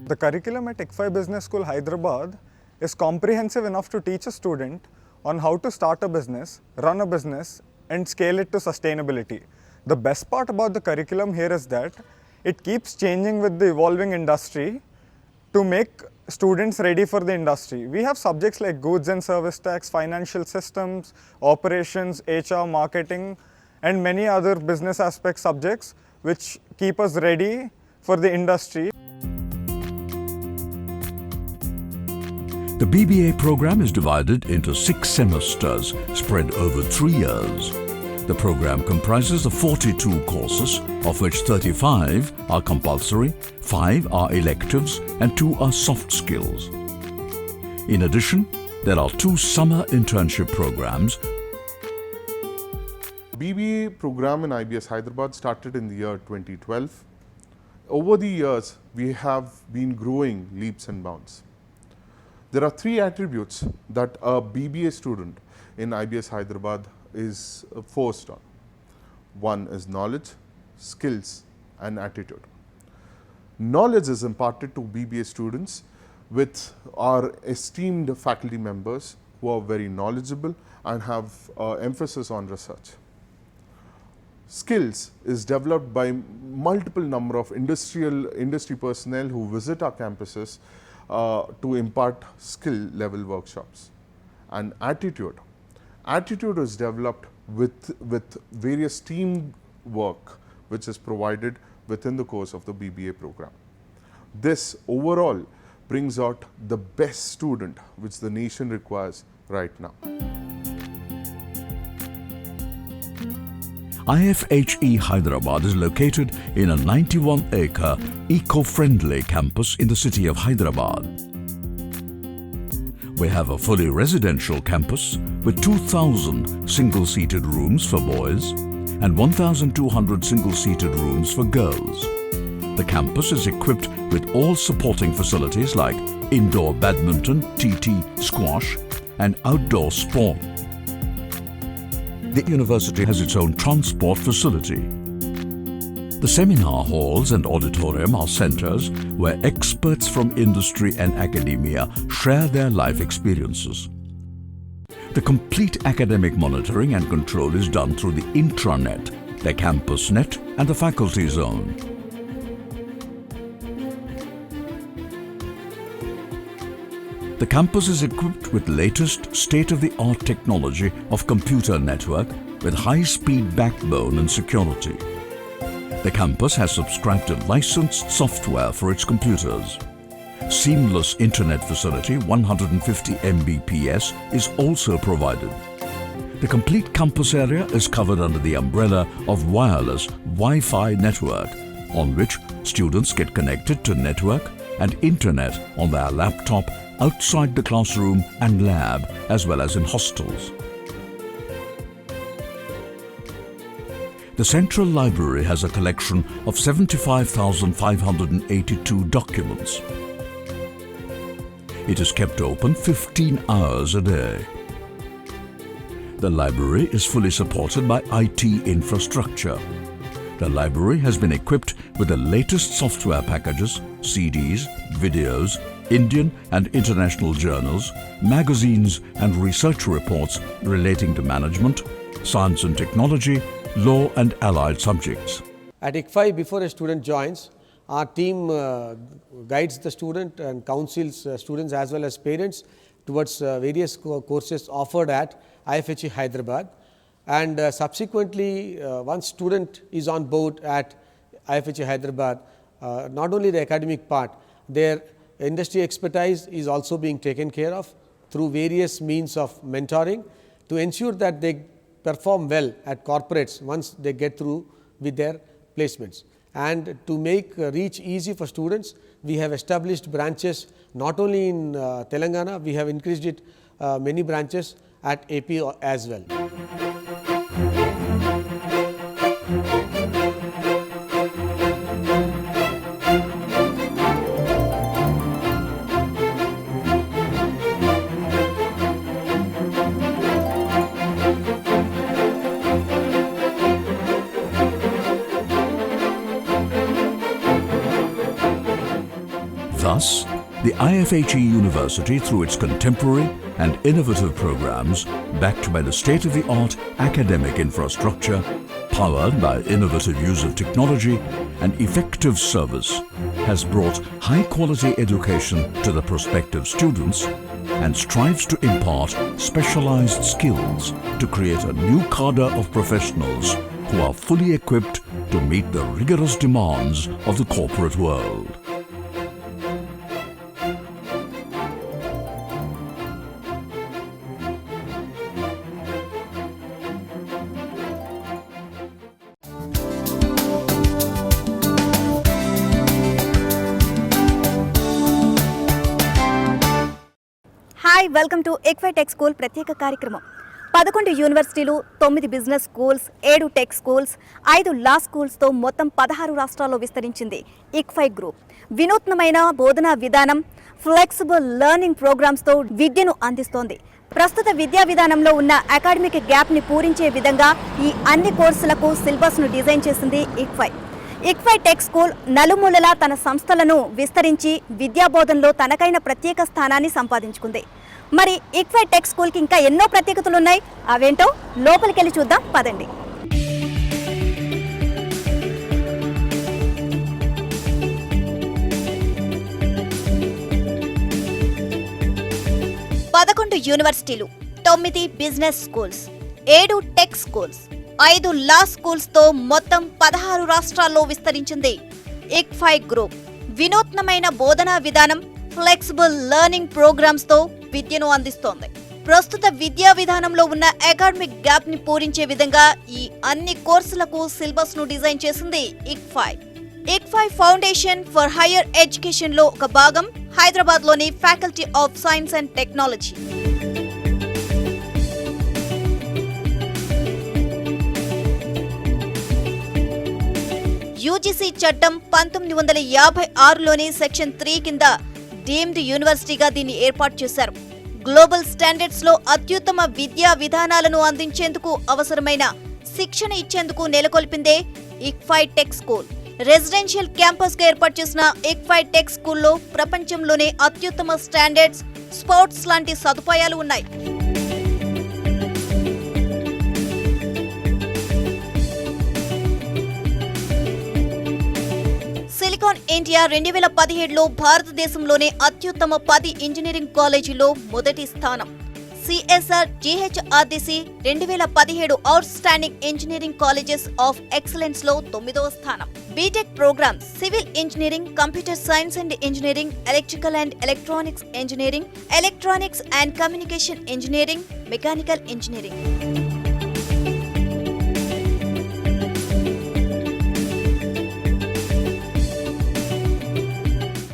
Speaker 15: The curriculum at ICFAI Business School, Hyderabad is comprehensive enough to teach a student on how to start a business, run a business and scale it to sustainability. The best part about the curriculum here is that it keeps changing with the evolving industry to make students ready for the industry. We have subjects like goods and service tax, financial systems, operations, HR, marketing and many other business aspect subjects which keep us ready for the industry.
Speaker 9: The BBA program is divided into 6 semesters spread over 3 years. The program comprises of 42 courses, of which 35 are compulsory, 5 are electives and 2 are soft skills. In addition, there are 2 summer internship programs.
Speaker 16: BBA program in IBS Hyderabad started in the year 2012. Over the years, we have been growing leaps and bounds. There are 3 attributes that a BBA student in IBS Hyderabad is forced on. One is knowledge, skills and attitude. Knowledge is imparted to BBA students with our esteemed faculty members who are very knowledgeable and have emphasis on research. Skills is developed by multiple number of industry personnel who visit our campuses to impart skill level workshops. And attitude is developed with various team work which is provided within the course of the BBA program. This overall brings out the best student which the nation requires right now.
Speaker 9: IFHE Hyderabad is located in a 91-acre eco-friendly campus in the city of Hyderabad. We have a fully residential campus with 2,000 single-seated rooms for boys and 1,200 single-seated rooms for girls. The campus is equipped with all supporting facilities like indoor badminton, TT, squash and outdoor sport. The university has its own transport facility. The seminar halls and auditorium are centers where experts from industry and academia share their life experiences. The complete academic monitoring and control is done through the intranet, the campus net and the faculty zone. The campus is equipped with latest state-of-the-art technology of computer network with high-speed backbone and security. The campus has subscribed to licensed software for its computers. Seamless internet facility 150 Mbps is also provided. The complete campus area is covered under the umbrella of wireless Wi-Fi network, on which students get connected to network and internet on their laptop outside the classroom and lab, as well as in hostels. The Central Library has a collection of 75,582 documents. It is kept open 15 hours a day. The library is fully supported by IT infrastructure. The library has been equipped with the latest software packages, CDs, videos, Indian and international journals, magazines and research reports relating to management, science and technology, law and allied subjects.
Speaker 17: At ICFAI, before a student joins, our team guides the student and counsels students as well as parents towards various courses offered at IFHE Hyderabad. And subsequently, once student is on board at IFHE Hyderabad, not only the academic part, their industry expertise is also being taken care of through various means of mentoring to ensure that they perform well at corporates once they get through with their placements. And to make reach easy for students, we have established branches not only in Telangana, we have increased it many branches at AP as well.
Speaker 9: Thus, the IFHE University, through its contemporary and innovative programs, backed by the state-of-the-art academic infrastructure, powered by innovative use of technology and effective service, has brought high-quality education to the prospective students and strives to impart specialized skills to create a new cadre of professionals who are fully equipped to meet the rigorous demands of the corporate world.
Speaker 18: Hi welcome to ICFAI tech school ప్రత్యేక కార్యక్రమం. 11 యూనివర్సిటీలు, 9 business schools, 7 tech schools, 5 లా స్కూల్స్తో మొత్తం 16 రాష్ట్రాల్లో విస్తరించింది ICFAI group. వినూత్నమైన బోధనా విధానం, flexible learning ప్రోగ్రామ్స్తో విద్యను అందిస్తోంది. ప్రస్తుత విద్యా విధానంలో ఉన్న అకాడమిక్ గ్యాప్ని పూరించే విధంగా ఈ అన్ని కోర్సులకు సిలబస్ను డిజైన్ చేసింది ICFAI. ICFAI టెక్ స్కూల్ నలుమూలలా తన సంస్థలను విస్తరించి విద్యాబోధనలో తనకైన ప్రత్యేక స్థానాన్ని సంపాదించుకుంది. మరి ICFAI టెక్ స్కూల్కి ఇంకా ఎన్నో ప్రత్యేకతలు ఉన్నాయి. అవేంటో లోపలికెళ్ళి చూద్దాం పదండి. పదకొండు యూనివర్సిటీలు, 9 బిజినెస్ స్కూల్స్, 7 టెక్ స్కూల్స్, 5 లా స్కూల్స్తో మొత్తం 16 రాష్ట్రాల్లో విస్తరించింది ICFAI గ్రూప్. వినూత్నమైన బోధనా విధానం, ఫ్లెక్సిబుల్ లెర్నింగ్ ప్రోగ్రామ్స్తో విద్యను అందిస్తోంది. ప్రస్తుత విద్యా విధానంలో ఉన్న అకాడమిక్ గ్యాప్ని పూరించే విధంగా ఈ అన్ని కోర్సులకు సిలబస్ను డిజైన్ చేసింది ICFAI. ICFAI foundation for higher ఎడ్యుకేషన్లో ఒక భాగం హైదరాబాద్లోని faculty of science and technology. UGC చట్టం 1956లోని సెక్షన్ 3 కింద డీమ్డ్ యూనివర్సిటీగా దీన్ని ఏర్పాటు చేశారు. గ్లోబల్ స్టాండర్డ్స్ లో అత్యుత్తమ విద్యా విధానాలను అందించేందుకు అవసరమైన శిక్షణ ఇచ్చేందుకు నెలకొల్పిందే ICFAI tech school. Residential campus గా ఏర్పాటు చేసిన ICFAI టెక్ స్కూల్లో ప్రపంచంలోనే అత్యుత్తమ స్టాండర్డ్స్, స్పోర్ట్స్ లాంటి సదుపాయాలు ఉన్నాయి. సిలికాన్ ఇండియా 2017లో భారతదేశంలోనే అత్యుత్తమ 10 ఇంజనీరింగ్ కాలేజీల్లో మొదటి స్థానం. CSR GHRDC 2017 outstanding engineering colleges of excellence లో 9వ స్థానం. BTech program civil engineering, computer science and engineering, electrical and electronics engineering, electronics and communication engineering, mechanical engineering.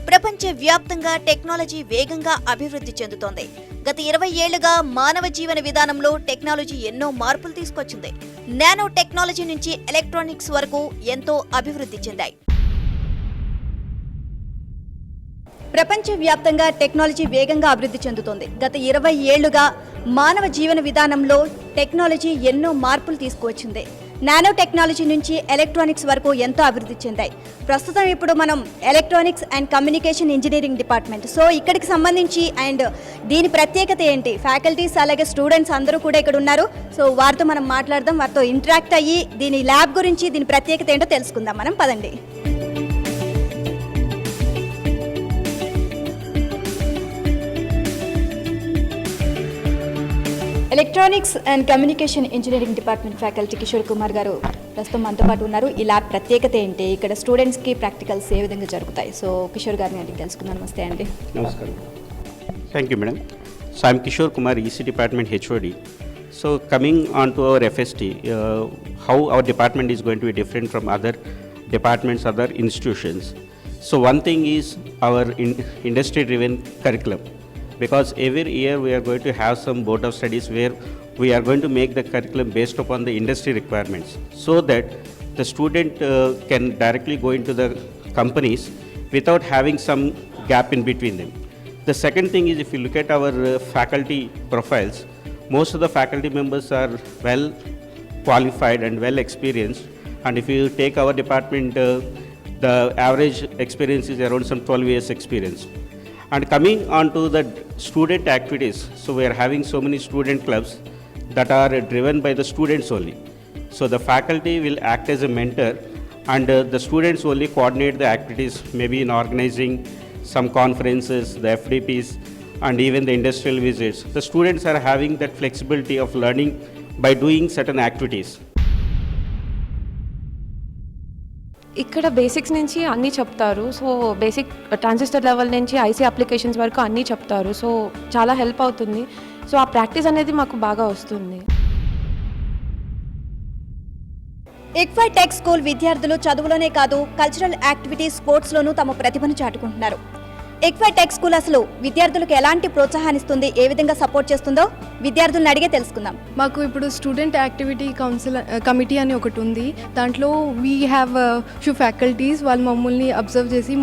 Speaker 18: ప్రపంచవ్యాప్తంగా టెక్నాలజీ వేగంగా అభివృద్ధి చెందుతోంది. గత 20 ఏళ్లుగా మానవ జీవన విధానంలో టెక్నాలజీ ఎన్నో మార్పులు తీసుకొచ్చింది. నానో టెక్నాలజీ నుంచి ఎలక్ట్రానిక్స్ వరకు ఎంతో అభివృద్ధి చెందాయి. ప్రపంచవ్యాప్తంగా టెక్నాలజీ వేగంగా అభివృద్ధి చెందుతోంది. గత 20 ఏళ్లుగా మానవ జీవన విధానంలో టెక్నాలజీ ఎన్నో మార్పులు తీసుకువచ్చింది. నానో టెక్నాలజీ నుంచి ఎలక్ట్రానిక్స్ వరకు ఎంతో అభివృద్ధి చెందాయి. ప్రస్తుతం ఇప్పుడు మనం electronics and communication engineering department. So ఇక్కడికి సంబంధించి అండ్ దీని ప్రత్యేకత ఏంటి, ఫ్యాకల్టీస్ అలాగే స్టూడెంట్స్ అందరూ కూడా ఇక్కడ ఉన్నారు. సో వారితో మనం మాట్లాడదాం, వారితో ఇంటరాక్ట్ అయ్యి దీని ల్యాబ్ గురించి, దీని ప్రత్యేకత ఏంటో తెలుసుకుందాం మనం. పదండి. Electronics and communication engineering department faculty Kishore Kumar గారు ప్రస్తుతం మనతో పాటు ఉన్నారు. ఈ ల్యాబ్ ప్రత్యేకత ఏంటి, ఇక్కడ స్టూడెంట్స్కి ప్రాక్టికల్స్ ఏ విధంగా జరుగుతాయి? సో కిషోర్ గారిని అడిగి తెలుసుకుందాం. నమస్తే అండి.
Speaker 2: నమస్కారం. Thank you madam. So I'm Kishore Kumar, EC department HOD. So coming on to our FST, how our department is going to be different from other departments, other institutions. So one thing is our industry-driven curriculum. Because every year we are going to have some board of studies where we are going to make the curriculum based upon the industry requirements, so that the student can directly go into the companies without having some gap in between them. The second thing is, if you look at our faculty profiles, most of the faculty members are well qualified and well experienced, and if you take our department, the average experience is around some 12 years experience. And coming on to the student activities, so we are having so many student clubs that are driven by the students only. So the faculty will act as a mentor, and the students only coordinate the activities, maybe in organizing some conferences, the FDPs, and even the industrial visits. The students are having that flexibility of learning by doing certain activities.
Speaker 19: ఇక్కడ basics నుంచి అన్నీ చెప్తారు. So basic transistor level నుంచి IC applications వరకు అన్నీ చెప్తారు. So చాలా help అవుతుంది. సో ఆ ప్రాక్టీస్ అనేది మాకు బాగా వస్తుంది.
Speaker 18: ICFAI టెక్ స్కూల్ విద్యార్థులు చదువులోనే కాదు, కల్చరల్ యాక్టివిటీస్, స్పోర్ట్స్లోనూ తమ ప్రతిభను చాటుకుంటున్నారు. ICFAI టెక్ స్కూల్ అసలు విద్యార్థులకు ఎలాంటి ప్రోత్సాహాన్నిస్తుంది, ఏ విధంగా సపోర్ట్ చేస్తుందో విద్యార్థులను అడిగే తెలుసుకుందాం.
Speaker 20: మాకు ఇప్పుడు స్టూడెంట్ యాక్టివిటీ కమిటీ అని ఒకటి ఉంది. దాంట్లో వీ హ్యావ్ ఫ్యూ ఫ్యాకల్టీస్. వాళ్ళు మమ్మల్ని అబ్జర్వ్ చేసి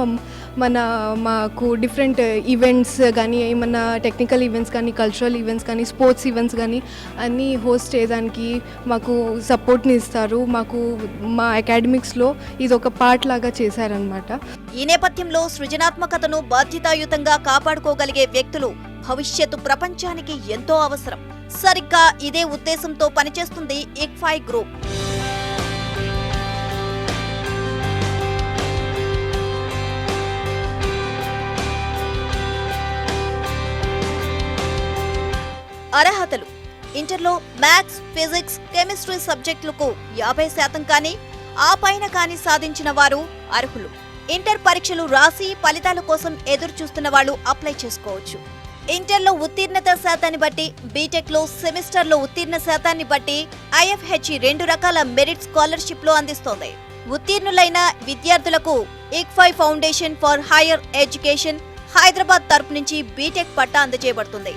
Speaker 20: మాకు డిఫరెంట్ ఈవెంట్స్ కానీ, ఏమన్నా టెక్నికల్ ఈవెంట్స్ కానీ, కల్చరల్ ఈవెంట్స్ కానీ, స్పోర్ట్స్ ఈవెంట్స్ కానీ అన్నీ హోస్ట్ చేయడానికి మాకు సపోర్ట్ని ఇస్తారు. మాకు మా అకాడమిక్స్లో ఇది ఒక పార్ట్ లాగా చేశారనమాట.
Speaker 18: ఈ నేపథ్యంలో సృజనాత్మకతను బాధ్యతాయుతంగా కాపాడుకోగలిగే వ్యక్తులు భవిష్యత్తు ప్రపంచానికి ఎంతో అవసరం. సరిగ్గా ఇదే ఉద్దేశంతో పనిచేస్తుంది ICFAI గ్రూప్. అర్హతలు: ఇంటర్లో మ్యాథ్స్, ఫిజిక్స్, కెమిస్ట్రీ సబ్జెక్టులకు 50% కానీ ఆ పైన కానీ సాధించిన వారు అర్హులు. ఇంటర్ పరీక్షలు రాసి ఫలితాల కోసం ఎదురు చూస్తున్న వాళ్ళు అప్లై చేసుకోవచ్చు. ఇంటర్లో ఉత్తీర్ణత శాతాన్ని బట్టి, బీటెక్లో సెమిస్టర్లో ఉత్తీర్ణ శాతాన్ని బట్టి IFHE 2 రకాల మెరిట్ స్కాలర్షిప్లు అందిస్తోంది. ఉత్తీర్ణులైన విద్యార్థులకు ICFAI foundation for higher education Hyderabad తరపు నుంచి బీటెక్ పట్టా అందజేయబడుతుంది.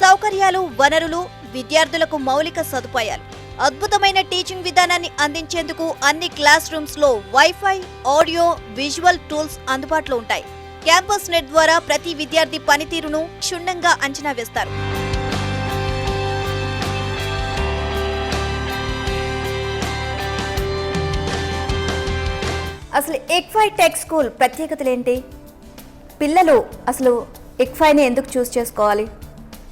Speaker 18: సౌకర్యాలు, వనరులు, విద్యార్థులకు మౌలిక సదుపాయాలు, అద్భుతమైన టీచింగ్ విధానాన్ని అందించేందుకు అన్ని క్లాస్ రూమ్స్ లో వైఫై, ఆడియో, విజువల్ టూల్స్ అందుబాటులో ఉంటాయి. క్యాంపస్ నెట్ ద్వారా ప్రతి విద్యార్థి పనితీరును క్షుణ్ణంగా అంచనా వేస్తారు. అసలు ICFAI టెక్ స్కూల్ ప్రత్యేకతలేంటి? పిల్లలు అసలు ICFAIని ఎందుకు చూస్ చేసుకోవాలి?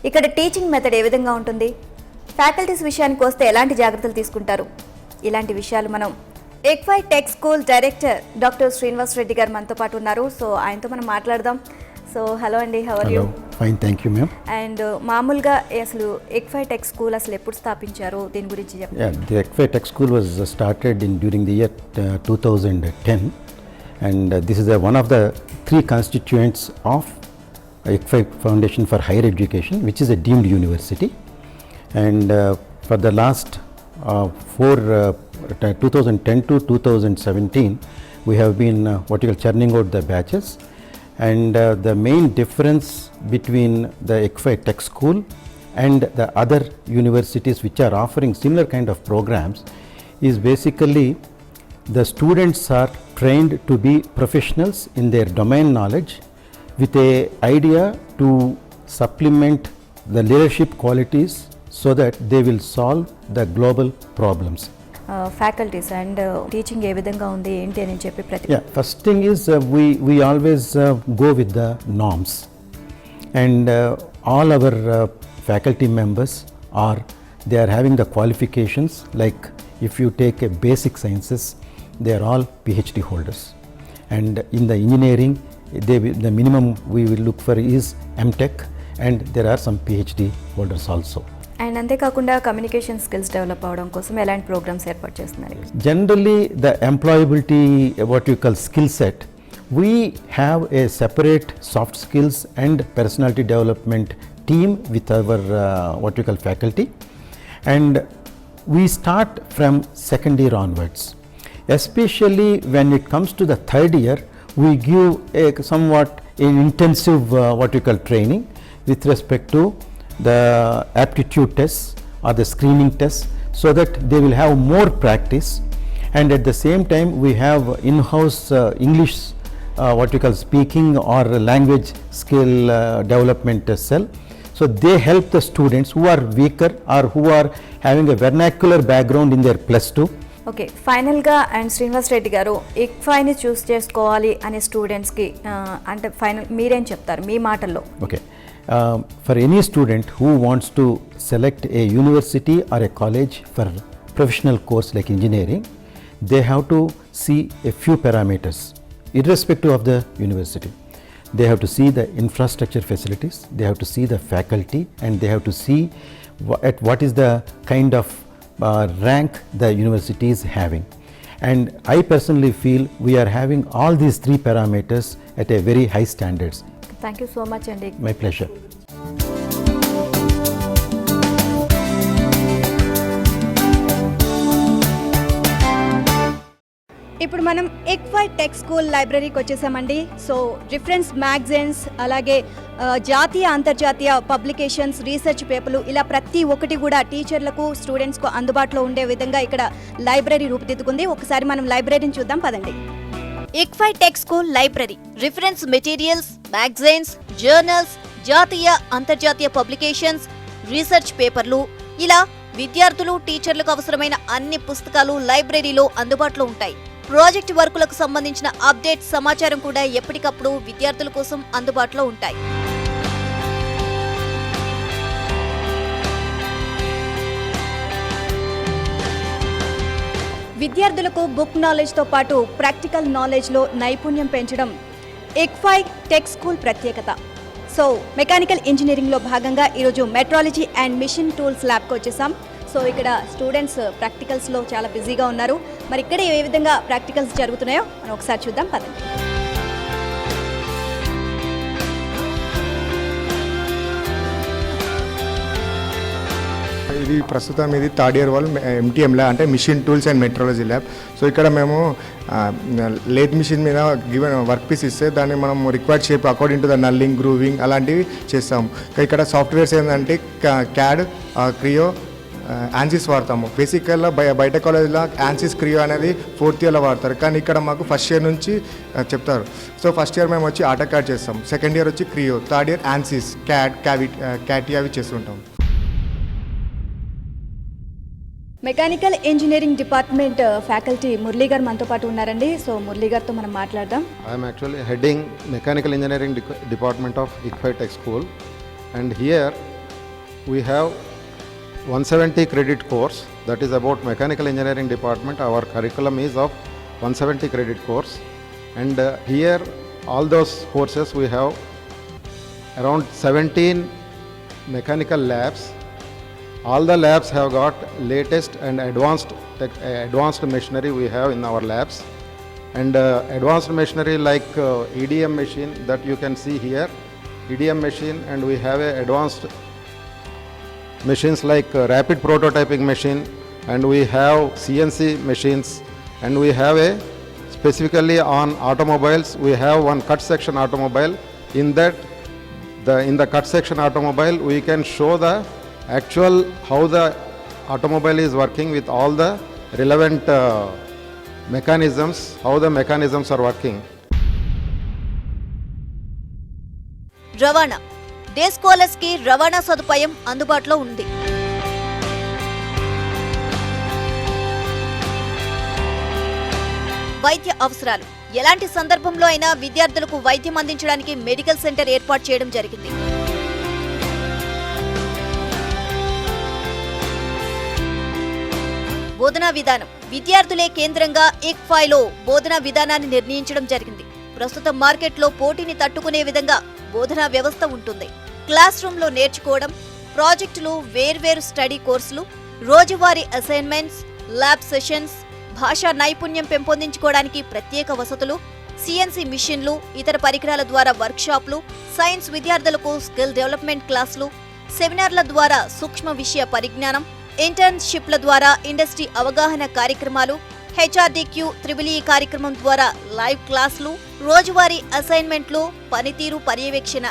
Speaker 18: ఇక్కడ టీచింగ్ మెథడ్ ఏ విధంగా ఉంటుంది? ఫ్యాకల్టీస్ విషయానికి వస్తే ఎలాంటి జాగ్రత్తలు తీసుకుంటారు? ఇలాంటి విషయాలు మనం ICFAI tech school director doctor Srinivas Reddy గారు మనతో పాటు ఉన్నారు. సో ఆయనతో మనం మాట్లాడదాం. సో హలో అండి, how are you?
Speaker 21: Fine, thank you ma'am.
Speaker 18: And మామూలుగా అసలు ICFAI టెక్ స్కూల్ అసలు ఎప్పుడు స్థాపించారు, దీని గురించి చెప్పండి.
Speaker 7: The ICFAI Tech School was started during the year 2010, and this is one of the 3 constituents of ICFAI Foundation for Higher Education, which is a deemed university. And for the last 2010 to 2017, we have been what you call churning out the batches. And the main difference between the ICFAI Tech School and the other universities which are offering similar kind of programs is basically the students are trained to be professionals in their domain knowledge with a idea to supplement the leadership qualities so that they will solve the global problems.
Speaker 18: Faculties and teaching ఏ విధంగా ఉంది ఏంటి అని చెప్పి ప్రతి
Speaker 7: First thing is we always go with the norms, and all our faculty members they are having the qualifications. Like if you take a basic sciences, they are all PhD holders, and in the engineering the minimum we will look for is MTech, and there are some PhD holders also.
Speaker 18: And అంతేకాకుండా communication skills develop అవడం కోసం ఎలాంటి programmes ఏర్పాటు చేస్తున్నారు?
Speaker 7: Generally the employability, what you call skill set, we have a separate soft skills and personality development team with our what you call faculty, and we start from second year onwards. Especially when it comes to the third year, we give a somewhat intensive what you call training with respect to the aptitude tests or the screening tests, so that they will have more practice. And at the same time we have in-house English what you call speaking or language skill development cell. So they help the students who are weaker or who are having a vernacular background in their +2.
Speaker 18: Okay, ఫైనల్గా and Srinivas Reddy గారు ICFAIని చూస్ చేసుకోవాలి అనే స్టూడెంట్స్కి అంటే final మీరేం చెప్తారు మీ మాటల్లో?
Speaker 7: Okay. For any student who wants to select a university or a college for professional course like engineering, they have to see a few parameters irrespective of the university. They have to see the infrastructure facilities, they have to see the faculty, and they have to see what is the kind of rank the university is having. And I personally feel we are having all these three parameters at a very high standards.
Speaker 18: Thank you so much అండి.
Speaker 7: My pleasure.
Speaker 18: ఇప్పుడు మనం ICFAI tech school లైబ్రరీకి వచ్చేసామండి. So reference magazines, అలాగే జాతీయ అంతర్జాతీయ publications, research పేపర్లు, ఇలా ప్రతి ఒక్కటి కూడా టీచర్లకు స్టూడెంట్స్కు అందుబాటులో ఉండే విధంగా ఇక్కడ లైబ్రరీ రూపుదిద్దుకుంది. ఒకసారి మనం లైబ్రరీని చూద్దాం పదండి. ICFAI tech school library reference materials, magazines, journals, జాతీయ అంతర్జాతీయ పబ్లికేషన్స్, రీసెర్చ్ పేపర్లు, ఇలా విద్యార్థులు టీచర్లకు అవసరమైన అన్ని పుస్తకాలు లైబ్రరీలో అందుబాటులో ఉంటాయి. ప్రాజెక్ట్ వర్కులకు సంబంధించిన అప్డేట్ సమాచారం కూడా ఎప్పటికప్పుడు విద్యార్థుల కోసం అందుబాటులో ఉంటాయి. విద్యార్థులకు బుక్ నాలెడ్జ్తో పాటు ప్రాక్టికల్ నాలెడ్జ్లో నైపుణ్యం పెంచడం ICFAI టెక్ స్కూల్ ప్రత్యేకత. సో మెకానికల్ ఇంజనీరింగ్లో భాగంగా ఈరోజు మెట్రాలజీ అండ్ మిషన్ టూల్స్ ల్యాబ్కి వచ్చేసాం. సో ఇక్కడ స్టూడెంట్స్ ప్రాక్టికల్స్లో చాలా బిజీగా ఉన్నారు. మరి ఇక్కడ ఏ విధంగా ప్రాక్టికల్స్ జరుగుతున్నాయో మనం ఒకసారి చూద్దాం పదండి.
Speaker 3: ఇది ప్రస్తుతం ఇది థర్డ్ ఇయర్ వాళ్ళు MTM ల్యాబ్ అంటే machine tools and metrology lab. So ఇక్కడ మేము లేత్ మిషన్ మీద గివెన్ వర్క్ పీస్ ఇస్తే దాన్ని మనం required shape according to the knurling, grooving అలాంటివి చేస్తాము. ఇక్కడ సాఫ్ట్వేర్స్ ఏంటంటే CAD, క్రియో, ANSYS వాడతాము. బేసికల్గా బయట కాలేజ్లో ANSYS, క్రియో అనేది 4th ఇయర్లో వాడతారు, కానీ ఇక్కడ మాకు ఫస్ట్ ఇయర్ నుంచి చెప్తారు. సో ఫస్ట్ ఇయర్ మేము వచ్చి AutoCAD చేస్తాం, సెకండ్ ఇయర్ వచ్చి Creo, third year ANSYS, CAD అవి చేస్తుంటాం.
Speaker 18: Mechanical engineering department faculty Murali గారు మనతో పాటు ఉన్నారండి. సో మురళీ గారితో మనం మాట్లాడదాం.
Speaker 8: I'm actually heading mechanical engineering department of ICFAI tech school, and here we have 170 credit course, that is about mechanical engineering department. Our curriculum is of 170 credit course, and here all those courses we have around 17 mechanical labs. All the labs have got latest and advanced machinery we have in our labs, and advanced machinery like EDM machine that you can see here, EDM machine, and we have a advanced machines like rapid prototyping machine, and we have CNC machines, and we have a specifically on automobiles we have one cut section automobile. In that in the cut section automobile we can show the actual how the automobile is working with all the relevant mechanisms, how the mechanisms are working.
Speaker 18: రవాణా. Day స్కాలర్స్కి రవాణా సదుపాయం అందుబాటులో ఉంది. వైద్య అవసరాలు. ఎలాంటి సందర్భంలో అయినా విద్యార్థులకు వైద్యం అందించడానికి మెడికల్ సెంటర్ ఏర్పాటు చేయడం జరిగింది. బోధనా విధానం. విద్యార్థులే కేంద్రంగా ICFAIలో బోధనా విధానాన్ని నిర్ణయించడం జరిగింది. ప్రస్తుతం మార్కెట్లో పోటీని తట్టుకునే విధంగా బోధనా వ్యవస్థ ఉంటుంది. క్లాస్ రూమ్లో నేర్చుకోవడం, ప్రాజెక్టులు, వేర్వేరు స్టడీ కోర్సులు, రోజువారీ అసైన్మెంట్స్, ల్యాబ్ సెషన్స్, భాషా నైపుణ్యం పెంపొందించుకోవడానికి ప్రత్యేక వసతులు, CNC మిషన్లు, ఇతర పరికరాల ద్వారా వర్క్షాప్లు, సైన్స్ విద్యార్థులకు స్కిల్ డెవలప్మెంట్ క్లాసులు, సెమినార్ల ద్వారా సూక్ష్మ విషయ పరిజ్ఞానం, ఇంటర్న్షిప్ల ద్వారా ఇండస్ట్రీ అవగాహన కార్యక్రమాలు, HRDQ EEE కార్యక్రమం ద్వారా లైవ్ క్లాసులు, రోజువారీ అసైన్మెంట్లు, పనితీరు పర్యవేక్షణ.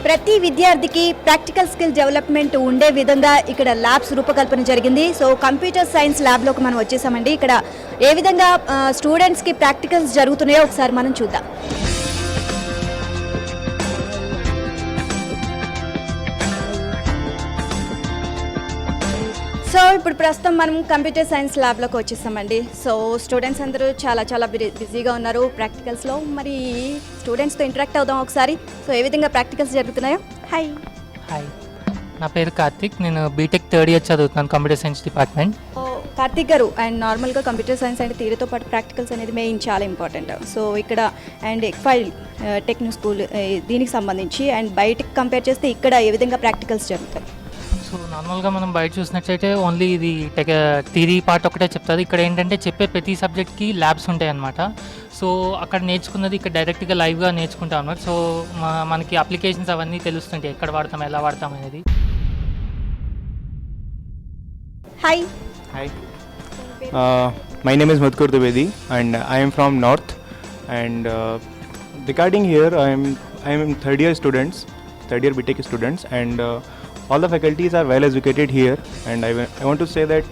Speaker 18: ప్రతి విద్యార్థికి ప్రాక్టికల్ స్కిల్ డెవలప్మెంట్ ఉండే విధంగా ఇక్కడ ల్యాబ్స్ రూపకల్పన జరిగింది. సో కంప్యూటర్ సైన్స్ ల్యాబ్లోకి మనం వచ్చేసామండి. ఇక్కడ ఏ విధంగా స్టూడెంట్స్కి ప్రాక్టికల్స్ జరుగుతున్నాయో ఒకసారి మనం చూద్దాం. సో ఇప్పుడు ప్రస్తుతం మనం కంప్యూటర్ సైన్స్ ల్యాబ్లోకి వచ్చేసామండి. సో స్టూడెంట్స్ అందరూ చాలా బిజీగా ఉన్నారు ప్రాక్టికల్స్లో. మరి స్టూడెంట్స్తో ఇంటరాక్ట్ అవుదాం ఒకసారి. సో ఏ విధంగా ప్రాక్టికల్స్ జరుగుతున్నాయో. హాయ్.
Speaker 5: నా పేరు కార్తిక్. నేను బీటెక్ థర్డ్ ఇయర్ చదువుతున్నాను కంప్యూటర్ సైన్స్ డిపార్ట్మెంట్.
Speaker 18: కార్తిక్ గారు, అండ్ నార్మల్గా కంప్యూటర్ సైన్స్ అంటే థియరీతో పాటు ప్రాక్టికల్స్ అనేది మెయిన్ చాలా ఇంపార్టెంట్. సో ఇక్కడ అండ్ ICFAI టెక్నిక్ స్కూల్ దీనికి సంబంధించి అండ్ బయటకి కంపేర్ చేస్తే ఇక్కడ ఏ విధంగా ప్రాక్టికల్స్ జరుగుతాయి?
Speaker 5: సో నార్మల్గా మనం బయట చూసినట్లయితే ఓన్లీ ఇది థియరీ పార్ట్ ఒకటే చెప్తుంది. ఇక్కడ ఏంటంటే చెప్పే ప్రతి సబ్జెక్ట్కి ల్యాబ్స్ ఉంటాయి అన్నమాట. సో అక్కడ నేర్చుకున్నది ఇక్కడ డైరెక్ట్గా లైవ్గా నేర్చుకుంటాం అన్నమాట. సో మనకి అప్లికేషన్స్ అవన్నీ తెలుస్తుంటాయి, ఎక్కడ వాడతాం, ఎలా వాడతాం అనేది.
Speaker 18: Hi.
Speaker 21: Hi, my name is Madhkur Dwivedi and I am from North, and regarding here I am third year BTech students, and all the faculties are well educated here, and I want to say that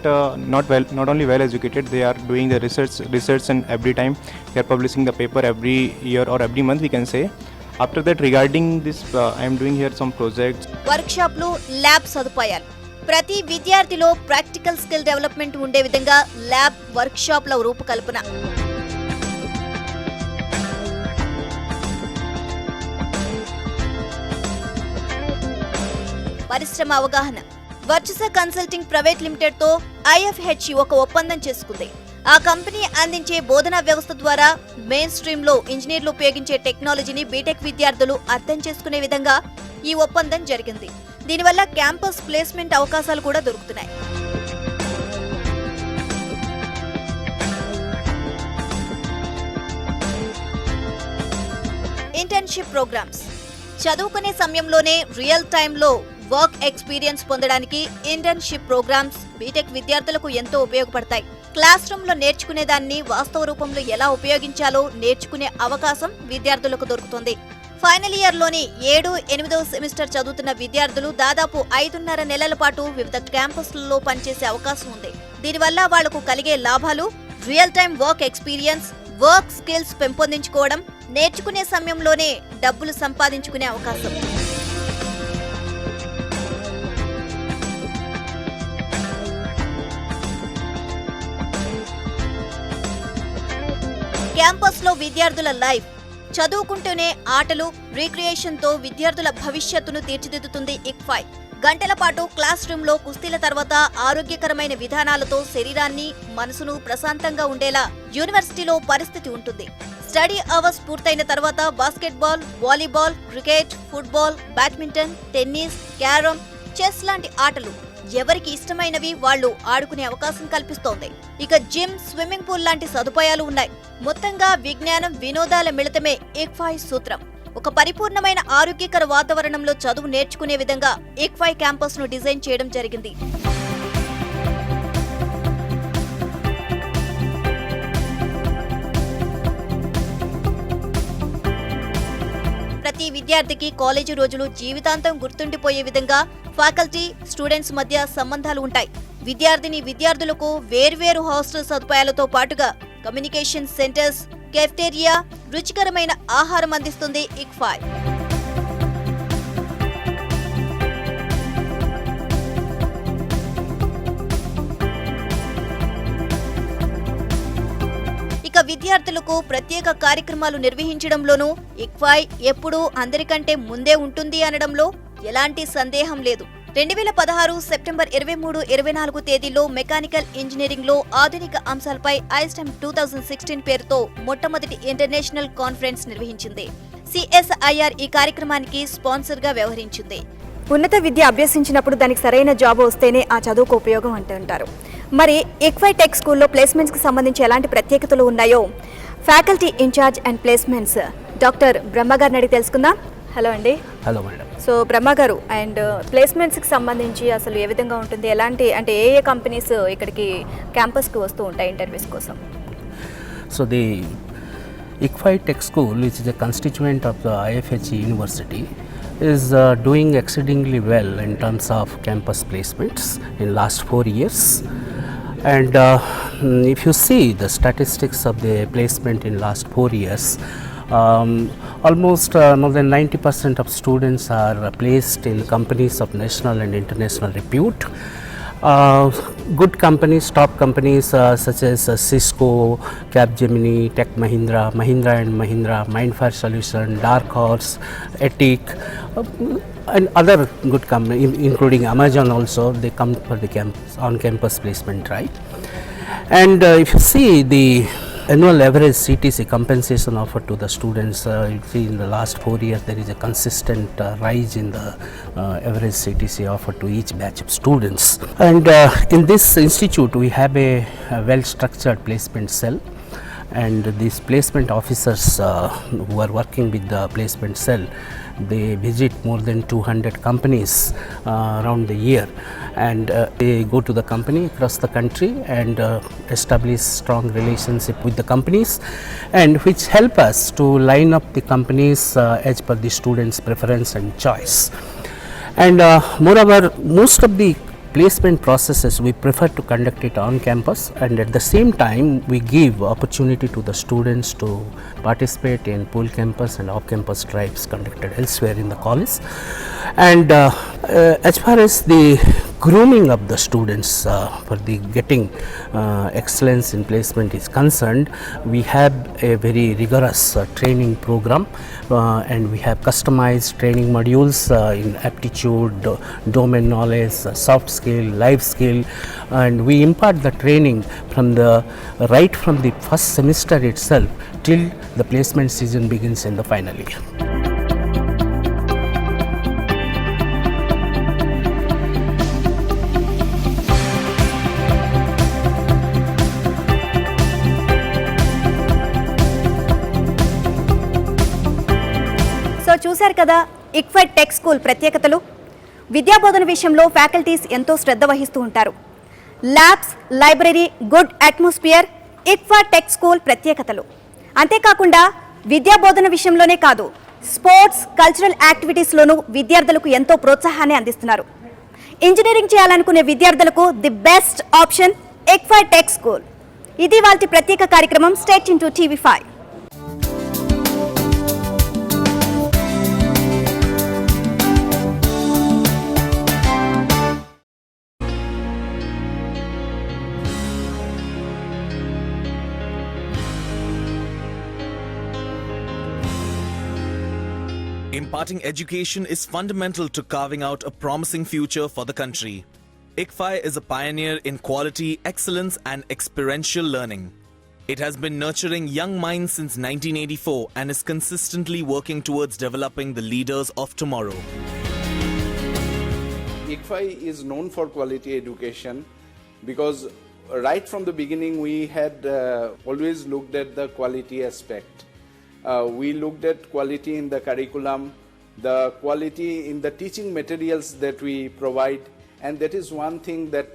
Speaker 21: not only well educated, they are doing the research and every time they are publishing the paper every year or every month we can say. After that, regarding this I am doing here some projects.
Speaker 18: వర్క్షాప్లు, lab సదుపాయాలు. ప్రతి విద్యార్థిలో practical skill development ఉండే విధంగా lab, వర్క్షాప్ల రూపకల్పన. పరిశ్రమ అవగాహన. వర్చస consulting private లిమిటెడ్తో IFHE ఒక ఒప్పందం చేసుకుంది. ఆ కంపెనీ అందించే బోధనా వ్యవస్థ ద్వారా మెయిన్ స్ట్రీమ్లో ఇంజనీర్లు ఉపయోగించే టెక్నాలజీని బీటెక్ విద్యార్థులు అర్థం చేసుకునే విధంగా ఈ ఒప్పందం జరిగింది. దీనివల్ల క్యాంపస్ ప్లేస్మెంట్ అవకాశాలు కూడా దొరుకుతున్నాయి. Internship programs. చదువుకునే సమయంలోనే రియల్ టైంలో వర్క్ ఎక్స్పీరియన్స్ పొందడానికి ఇంటర్న్షిప్ ప్రోగ్రామ్స్ బీటెక్ విద్యార్థులకు ఎంతో ఉపయోగపడతాయి. క్లాస్ రూమ్లో నేర్చుకునే దాన్ని వాస్తవ రూపంలో ఎలా ఉపయోగించాలో నేర్చుకునే అవకాశం విద్యార్థులకు దొరుకుతుంది. ఫైనల్ ఇయర్లోని 7-8వ సెమిస్టర్ చదువుతున్న విద్యార్థులు దాదాపు 5.5 నెలల పాటు వివిధ క్యాంపస్లలో పనిచేసే అవకాశం ఉంది. దీనివల్ల వాళ్లకు కలిగే లాభాలు real time work experience, work skills పెంపొందించుకోవడం, నేర్చుకునే సమయంలోనే డబ్బులు సంపాదించుకునే అవకాశం. క్యాంపస్లో విద్యార్థుల లైఫ్. చదువుకుంటూనే ఆటలు, రీక్రియేషన్తో విద్యార్థుల భవిష్యత్తును తీర్చిదిద్దుతుంది ICFAI. గంటల పాటు క్లాస్ రూమ్లో కుస్తీల తర్వాత ఆరోగ్యకరమైన విధానాలతో శరీరాన్ని, మనసును ప్రశాంతంగా ఉండేలా యూనివర్సిటీలో పరిస్థితి ఉంటుంది. స్టడీ అవర్స్ పూర్తయిన తర్వాత basketball, volleyball, cricket, football, badminton, tennis, carrom, chess లాంటి ఆటలు ఎవరికి ఇష్టమైనవి వాళ్ళు ఆడుకునే అవకాశం కల్పిస్తోంది. ఇక జిమ్, స్విమ్మింగ్ పూల్ లాంటి సదుపాయాలు ఉన్నాయి. మొత్తంగా విజ్ఞానం, వినోదాల మిళితమే ICFAI సూత్రం. ఒక పరిపూర్ణమైన ఆరోగ్యకర వాతావరణంలో చదువు నేర్చుకునే విధంగా ICFAI క్యాంపస్ ను డిజైన్ చేయడం జరిగింది. ప్రతి ప్రతి విద్యార్థికి కాలేజీ రోజులు జీవితాంతం గుర్తుండిపోయే విధంగా ఫ్యాకల్టీ, స్టూడెంట్స్ మధ్య సంబంధాలు ఉంటాయి. విద్యార్థులకు వేర్వేరు హాస్టల్ సదుపాయాలతో పాటుగా కమ్యూనికేషన్ సెంటర్స్, కెఫ్టేరియా, రుచికరమైన ఆహారం అందిస్తుంది ICFAI. ఇక విద్యార్థులకు ప్రత్యేక కార్యక్రమాలు నిర్వహించడంలోనూ ICFAI ఎప్పుడూ అందరికంటే ముందే ఉంటుంది అనడంలో ఎలాంటి సందేహం లేదు. 2016 సెప్టెంబర్ 23-24 తేదీల్లో మెకానికల్ ఇంజనీరింగ్లో ఆధునిక అంశాలపై ఐస్టెమ్ 2016 పేరుతో మొట్టమొదటి ఇంటర్నేషనల్ కాన్ఫరెన్స్ నిర్వహించింది. CSIR ఈ కార్యక్రమానికి స్పాన్సర్గా వ్యవహరించింది. ఉన్నత విద్య అభ్యసించినప్పుడు దానికి సరైన జాబ్ వస్తేనే ఆ చదువుకు ఉపయోగం అంటుంటారు. మరి ICFAI టెక్ స్కూల్లో ప్లేస్మెంట్స్కి సంబంధించి ఎలాంటి ప్రత్యేకతలు ఉన్నాయో faculty incharge and placements doctor Brahma గారిని అడిగి తెలుసుకుందాం. హలో అండి.
Speaker 4: Hello madam.
Speaker 18: సో బ్రహ్మ గారు, అండ్ ప్లేస్మెంట్స్కి సంబంధించి అసలు ఏ విధంగా ఉంటుంది, ఎలాంటి అంటే ఏ కంపెనీస్ ఇక్కడికి క్యాంపస్కి వస్తూ ఉంటాయి ఇంటర్వ్యూస్ కోసం?
Speaker 4: So the ICFAI Tech School, which is a constituent of the IFHE University, is doing exceedingly well in terms of campus placements in last 4 years. And if you see the statistics of the placement in last 4 years, almost more than 90% of students are placed in companies of national and international repute. Good companies, top companies such as Cisco, Capgemini, Tech Mahindra, Mahindra and Mahindra, Mindfire Solution, Dark Horse, Ethic, and other good companies, including Amazon also, they come for the on-campus placement, right? And if you see the annual average CTC compensation offered to the students, you see in the last 4 years there is a consistent rise in the average CTC offered to each batch of students. And in this institute we have a well structured placement cell, and these placement officers who are working with the placement cell, they visit more than 200 companies around the year, and they go to the company across the country and establish strong relationship with the companies, and which help us to line up the companies as per the students' preference and choice. And moreover, most of the placement processes we prefer to conduct it on campus, and at the same time we give opportunity to the students to participate in pool campus and off campus drives conducted elsewhere in the college. And as far as the grooming of the students for the getting excellence in placement is concerned, we have a very rigorous training program, and we have customized training modules in aptitude, domain knowledge, soft skill, life skill, and we impart the training from right from the first semester itself till the placement season begins in the final year.
Speaker 18: So చూశారు కదా ICFAI tech school ప్రత్యేకతలు. విద్యాబోధన విషయంలో faculties ఎంతో శ్రద్ధ వహిస్తూ ఉంటారు. Labs, library, good atmosphere ICFAI tech school ప్రత్యేకతలు. అంతేకాకుండా విద్యాబోధన విషయంలోనే కాదు, స్పోర్ట్స్, కల్చరల్ యాక్టివిటీస్లోనూ విద్యార్థులకు ఎంతో ప్రోత్సాహాన్ని అందిస్తున్నారు. ఇంజనీరింగ్ చేయాలనుకునే విద్యార్థులకు the best option ICFAI tech school. ఇది వాటి ప్రత్యేక కార్యక్రమం. Stay tune to TV5.
Speaker 22: Imparting education is fundamental to carving out a promising future for the country. ICFAI is a pioneer in quality, excellence and experiential learning. It has been nurturing young minds since 1984 and is consistently working towards developing the leaders of tomorrow.
Speaker 23: ICFAI is known for quality education because right from the beginning we had always looked at the quality aspect. We looked at quality in the curriculum, the quality in the teaching materials that we provide, and that is one thing that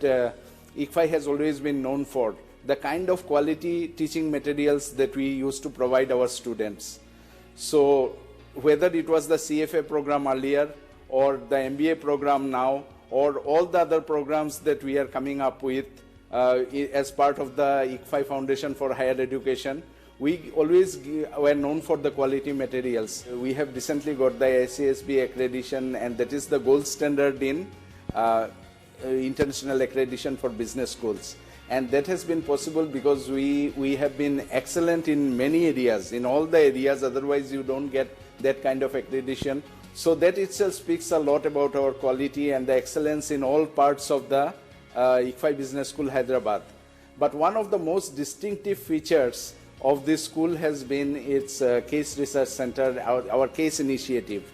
Speaker 23: ICFAI has always been known for, the kind of quality teaching materials that we used to provide our students. So whether it was the CFA program earlier or the MBA program now, or all the other programs that we are coming up with as part of the ICFAI Foundation for Higher Education, we always were known for the quality materials. We have recently got the ICSB accreditation, and that is the gold standard in international accreditation for business schools. And that has been possible because we have been excellent in many areas, in all the areas, otherwise you don't get that kind of accreditation. So that itself speaks a lot about our quality and the excellence in all parts of the ICFAI Business School, Hyderabad. But one of the most distinctive features of this school has been its Case Research Center, our case initiative.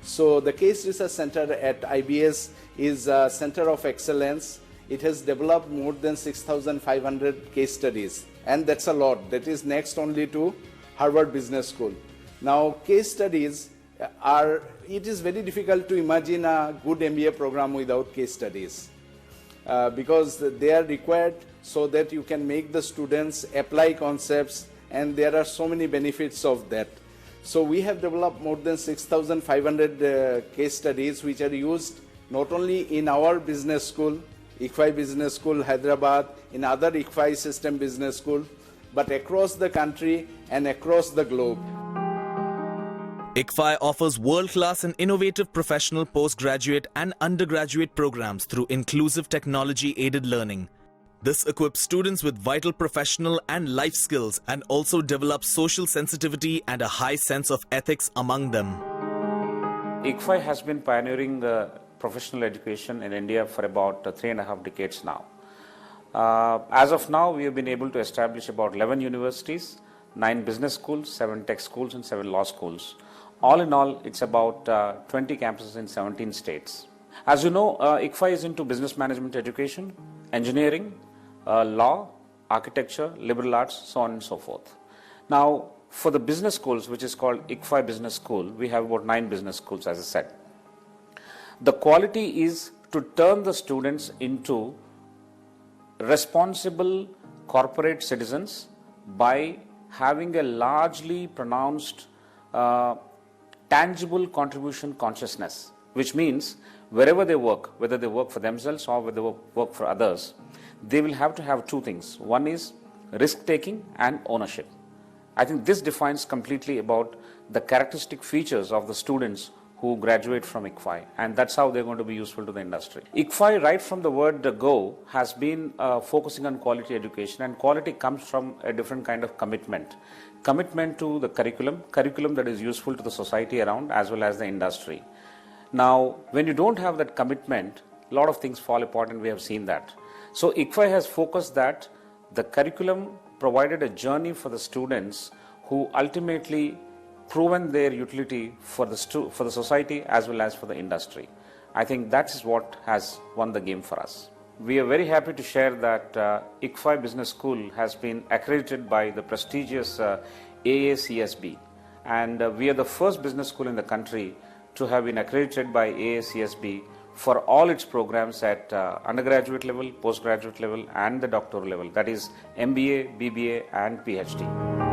Speaker 23: So the Case Research Center at IBS is a center of excellence. It has developed more than 6,500 case studies, and that's a lot. That is next only to Harvard Business School. Now, case studies it is very difficult to imagine a good MBA program without case studies because they are required so that you can make the students apply concepts, and there are so many benefits of that. So we have developed more than 6,500 case studies which are used not only in our business school, ICFAI Business School, Hyderabad, in other ICFAI system business school, but across the country and across the globe.
Speaker 22: ICFAI offers world-class and innovative professional postgraduate and undergraduate programs through inclusive technology-aided learning. This equips students with vital professional and life skills and also develops social sensitivity and a high sense of ethics among them.
Speaker 6: ICFAI has been pioneering professional education in India for about 3.5 decades now. As of now, we have been able to establish about 11 universities, 9 business schools, 7 tech schools and 7 law schools. All in all, it's about 20 campuses in 17 states. As you know, ICFAI is into business management education, engineering, law, architecture, liberal arts, so on and so forth. Now, for the business schools, which is called ICFAI Business School, we have about 9 business schools, as I said. The quality is to turn the students into responsible corporate citizens by having a largely pronounced tangible contribution consciousness, which means wherever they work, whether they work for themselves or whether they work for others, they will have to have 2 things. One is risk-taking and ownership. I think this defines completely about the characteristic features of the students who graduate from ICFAI, and that's how they're going to be useful to the industry. ICFAI, right from the word go, has been focusing on quality education, and quality comes from a different kind of commitment. Commitment to the curriculum that is useful to the society around as well as the industry. Now, when you don't have that commitment, a lot of things fall apart, and we have seen that. So ICFAI has focused that the curriculum provided a journey for the students who ultimately proven their utility for the society as well as for the industry. I think that is what has won the game for us. We are very happy to share that ICFAI Business School has been accredited by the prestigious AACSB, and we are the first business school in the country to have been accredited by AACSB for all its programs at undergraduate level, postgraduate level and the doctoral level, that is MBA, BBA and PhD.